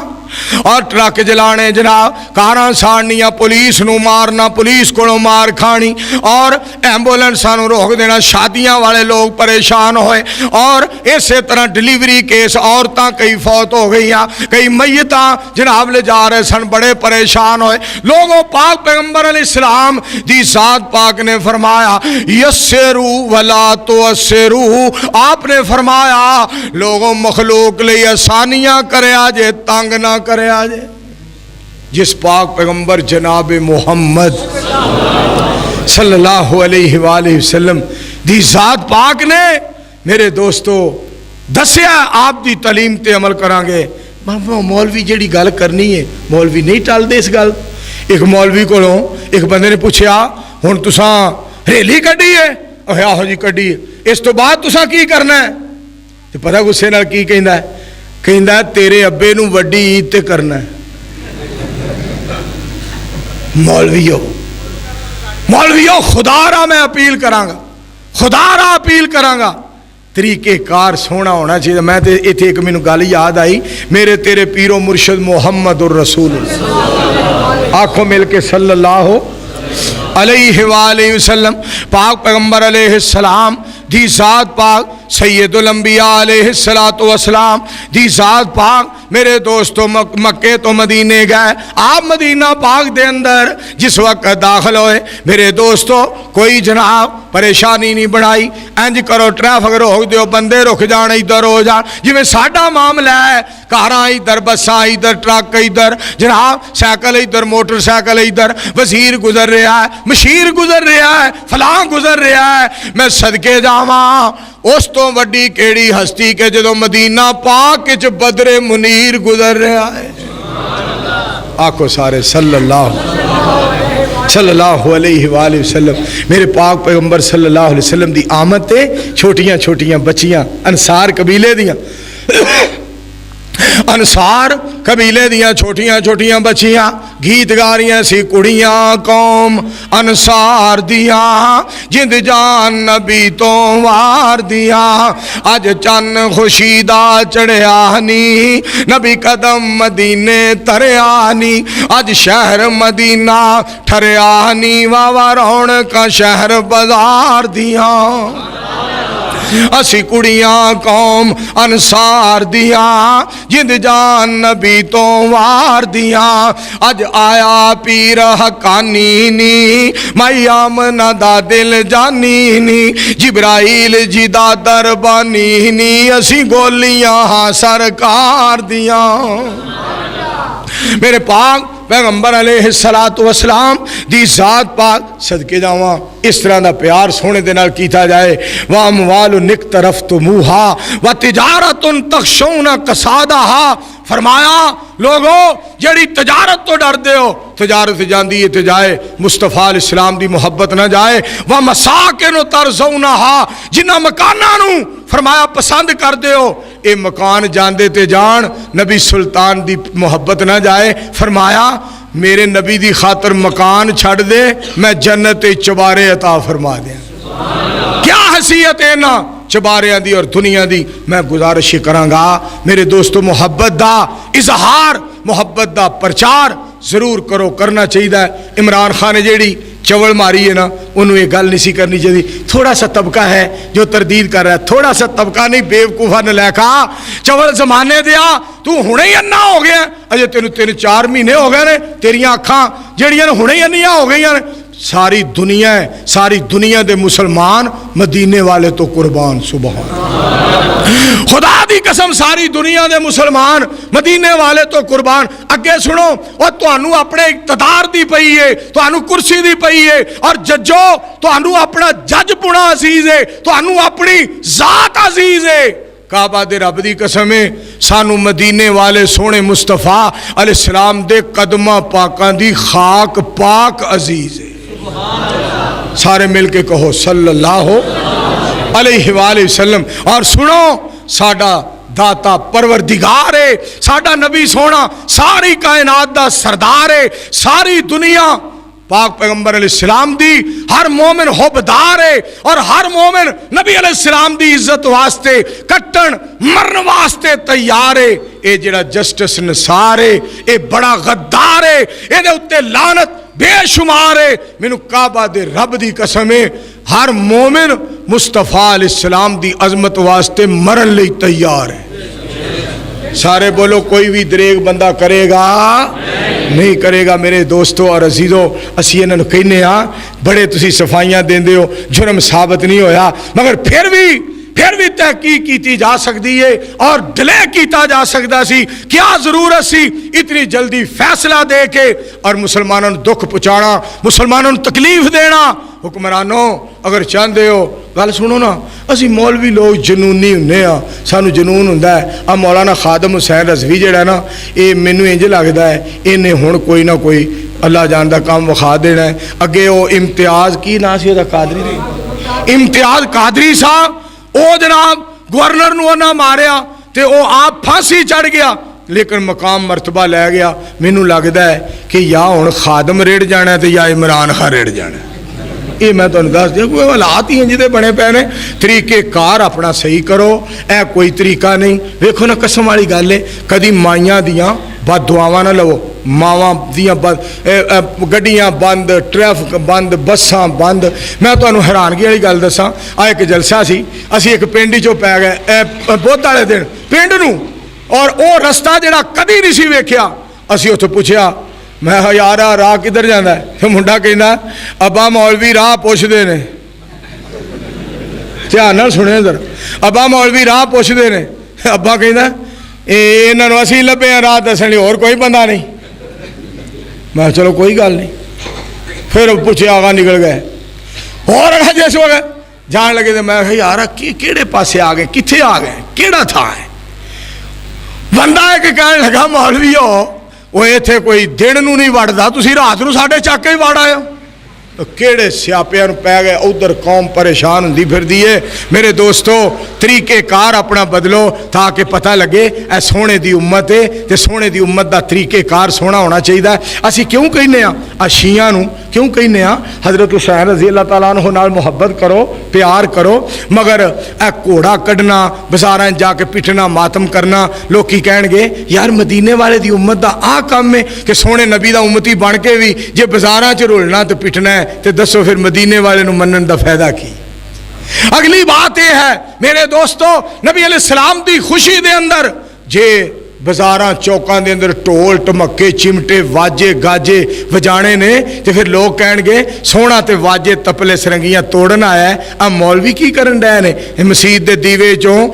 اور ٹرک جلانے جناب کاراں ساڑنیاں پولیس نو مارنا پولیس کو مار کھانی اور ایمبولنساں نو روک دینا شادیاں والے لوگ پریشان ہوئے اور اسی طرح ڈیلیوری کیس عورتاں کئی فوت ہو گئی ہیں کئی میتاں جناب لے جا رہے سن بڑے پریشان ہوئے لوگوں پاک پیغمبر علیہ السلام دی ذات پاک نے فرمایا یسرو ولا تؤسرو آپ نے فرمایا لوگوں مخلوق لئی آسانیاں کرے آجے تنگ نہ کرے آجے جس پاک پیغمبر جناب محمد صلی اللہ علیہ وآلہ وسلم دی ذات پاک نے میرے دوستو دسیا آپ دی تعلیم تے عمل کران گے مولوی جیڑی گل کرنی ہے مولوی نہیں ٹال دے اس گل ایک مولوی کو ایک بندے نے پوچھیا ہن تساں ریلی کڈی ہے آہو جی کڈی ہے اس تو بعد تساں کی کرنا ہے تے پتہ غصے نال کی کہندا ہے کہندا ہے تیرے ابے نو وڈی عید تے کرنا ہے مولویو خدا را میں اپیل کراں گا خدا را اپیل کراں گا طریقے کار سونا ہونا چاہیے میں تے ایتھے ایک مینوں گل یاد آئی میرے تیرے پیرو مرشد محمد الرسول آنکھوں مل کے صلی اللہ علیہ وآلہ وسلم پاک پیغمبر علیہ السلام دی ذات پاک سید الانبیاء علیہ السلام دی ذات پاک میرے دوستو مکے تو مدینے گئے آپ مدینہ پاک دے اندر جس وقت داخل ہوئے میرے دوستو کوئی جناب پریشانی نہیں بنائی انج کرو ٹریفک روک دیو بندے رک جان ادھر ہو جان جی میں ساڈا معاملہ ہے کاراں ادھر بساں ادھر ٹرک ادھر جناب سائیکل ادھر موٹر سائیکل ادھر وزیر گزر رہا ہے مشیر گزر رہا ہے فلاں گزر رہا ہے میں صدقے جاواں اس تو وڈی کیڑی ہستی کے جدو مدینہ پاک وچ بدر منیر گزر رہا ہے آکھو سارے صلی اللہ علیہ وآلہ وسلم میرے پاک پیغمبر صلی اللہ علیہ وسلم دی آمد تے چھوٹیاں چھوٹیاں بچیاں انصار قبیلے دیاں انصار قبیلے دیاں چھوٹیاں چھوٹیاں بچیاں گیت گا رہی سی کڑیاں قوم انصار دیاں جند جان نبی تو وار دیاں اج چن خوشیدہ چڑھیا نی نبی قدم مدینے تریا نی اج شہر مدینہ ٹھریا نی واوا رونق شہر بازار دیاں اسی کڑیاں قوم انصار دیاں جند جان نبی تو وار دیاں اج آیا پیر حقانی نی مائی آمنہ دا دل جانی نی جبرائیل جی دا دربانی نی اسی گولیاں سرکار دیاں میرے پاک پیغمبر علیہ السلام دی ذات پاک صدقے جاواں اس طرح دا پیار سونے دے نال کیتا جائے وَأَمْوَالُ نِقْتَرَفْتُمُوهَا وَتِجَارَةٌ تَخْشَوْنَ كَسَادَهَا فرمایا لوگو جڑی تجارت تو ڈر دے ہو تجارت جاندی ہے تے جائے مصطفیٰ علیہ السلام دی محبت نہ جائے وَمَسَاكِنُ تَرْضَوْنَهَا جنہ مکاناں نو فرمایا پسند کر دے ہو اے مکان جاندے تے جان نبی سلطان دی محبت نہ جائے فرمایا میرے نبی دی خاطر مکان چھڑ دے میں جنت چبارے عطا فرما دیا کیا حیثیت ہے نا چباریاں دی اور دنیا دی میں گزارش کراں گا میرے دوستو محبت دا اظہار محبت دا پرچار ضرور کرو کرنا چاہیے عمران خان جیڑی چوڑ ماری ہے نا انہوں یہ گل نہیں سی کرنی چاہیے تھوڑا سا طبقہ ہے جو تردید کر رہا ہے تھوڑا سا طبقہ نہیں بیوقوفا نے لکھا چوڑ زمانے دیا تو ہنے ہی انا ہو گیا اجے تینوں 3-4 مہینے ہو گئے نے تیریاں اکھاں جڑیاں ہنے ہی انیاں ہو گئیاں ساری دنیا ہے ساری دنیا دے مسلمان مدینے والے تو قربان سبحان خدا دی قسم ساری دنیا دے مسلمان مدینے والے تو قربان اگے سنو اور توانو اپنے اقتدار دی پئی ہے توانو کرسی دی پئی ہے اور ججو توانو اپنا جج پونا عزیز ہے توانو اپنی ذات عزیز ہے کعبہ دے رب دی قسم ہے سانو مدینے والے سونے مصطفیٰ علیہ السلام دے قدمہ پاکاں دی خاک پاک عزیز ہے سارے مل کے کہو صلی اللہ علیہ وآلہ وسلم اور سنو ساڈا داتا پروردگار ہے ساڈا نبی سونا ساری کائنات دا سردار ہے ساری دنیا پاک پیغمبر علیہ السلام دی ہر مومن حبدار ہے اور ہر مومن نبی علیہ السلام دی عزت واسطے کٹن مرن واسطے تیار ہے اے جڑا جسٹس نثار ہے اے بڑا غدار ہے اے دے اتے لعنت بے شمار ہے مینوں کعبہ دے رب دی قسم ہے ہر مومن مصطفیٰ علیہ السلام دی عظمت واسطے مرن لئی تیار ہے سارے بولو کوئی بھی دریغ بندہ کرے گا نہیں کرے گا میرے دوستو اور عزیزو اسی انہوں کہنے ہاں بڑے تسی صفائیاں دیندے ہو جرم ثابت نہیں ہویا مگر پھر بھی تحقیق کیتی جا سکتی ہے اور ڈلے کیتا جا سکتا سی کیا ضرورت سی اتنی جلدی فیصلہ دے کے اور مسلمانوں دکھ پہنچانا مسلمانوں تکلیف دینا حکمرانوں اگر چاہتے ہو گل سنو نا اسی مولوی لوگ جنونی ہونے ہاں سانو جنون ہوندا ہے اب مولانا خادم حسین رضوی جڑا ہے نا یہ مینوں انج لگدا ہے انہیں ہن کوئی نہ کوئی اللہ جاندا کام وکھا دینا ہے اگے وہ امتیاز کی نا سی دا قادری نہیں امتیاز قادری صاحب او جناب گورنر نو نہ ماریا تے او آپ پھانسی چڑھ گیا لیکن مقام مرتبہ لے گیا مینوں لگدا ہے کہ یا ہن خادم ریڑ جانا ہے تے یا عمران خان ریڑ جانا ہے یہ میں تمہیں دس دیا کوئی حالات ہی ہیں جدے بنے پے نے طریقے کار اپنا صحیح کرو اے کوئی طریقہ نہیں ویکھو نا قسم والی گل ہے کدی مائیاں دیاں بد دعاواں نہ لو ماواں دیاں گڈیاں بند ٹریفک بند بساں بند میں تمہیں حیرانگی والی گل دساں ایک جلسہ سی اسی ایک پنڈ چوں پی گئے بدھ والے دن پنڈ نو اور او رستہ جڑا کدی نہیں سی ویکھیا اسی اتھے پوچھیا میں یار راہ کدھر جانا ہے تو منڈا کہنا ابا مولوی راہ پوچھتے نے دھیان نال سنیا ذرا ابا مولوی راہ پوچھتے نے ابا کہنا انہوں نے اسی لبے ہیں راہ دسن لی اور کوئی بندہ نہیں میں چلو کوئی گل نہیں پھر پوچھے آگا نکل گئے اور جس وقت جان لگے تو میں یار کہڑے پاسے آ گئے کتنے آ گئے کہڑا تھا ہے بندہ ایک کہنے لگا مولوی ہو وہ اتنے کوئی دن نو نہیں وڑتا تسی رات نو ساڈے چک کے وڑ آئے کیڑے سیاپیاں پی گئے ادھر قوم پریشان ہوندی پھردی ہے میرے دوستو طریقے کار اپنا بدلو تاکہ پتہ لگے اے سونے دی امت ہے تے سونے دی امت دا طریقے کار سونا ہونا چاہیے اسی کیوں کہنے ہاں شیعہ نو کیوں کہنے ہاں حضرت حسین رضی اللہ تعالیٰ عنہ نال محبت کرو پیار کرو مگر اے گھوڑا کڈنا بازاراں جا کے پٹنا ماتم کرنا لوکی کہن گے یار مدینے والے دی امت دا آ کام ہے کہ سونے نبی دا امتی بن کے بھی جے بازاراں چ رولنا تے پٹنا ہے تے دسو پھر مدینے والے نو منن دا فائدہ کی اگلی بات یہ ہے میرے دوستو نبی علیہ السلام دی خوشی دے اندر جے بازاراں چوکاں دے اندر ٹول ٹمکے چمٹے واجے گاجے وجانے نے تے پھر لوگ کہن گے سونا تے واجے تپلے سرنگیاں توڑن آیا ہے اب مولوی کی کرن ڈے نے مسجد دے دیوے چوں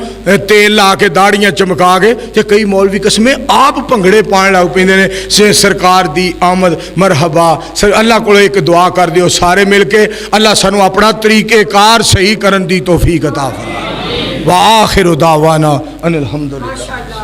تیل لا کے داڑیاں چمکا کے تے کئی مولوی قسمیں آپ بھنگڑے پان لگ پیندے نے سرکار دی آمد مرحبا اللہ کو ایک دعا کر دیو سارے مل کے اللہ سانو اپنا طریقے کار صحیح کرن دی توفیق عطا فرمائے وآخر دعوانا ان الحمدللہ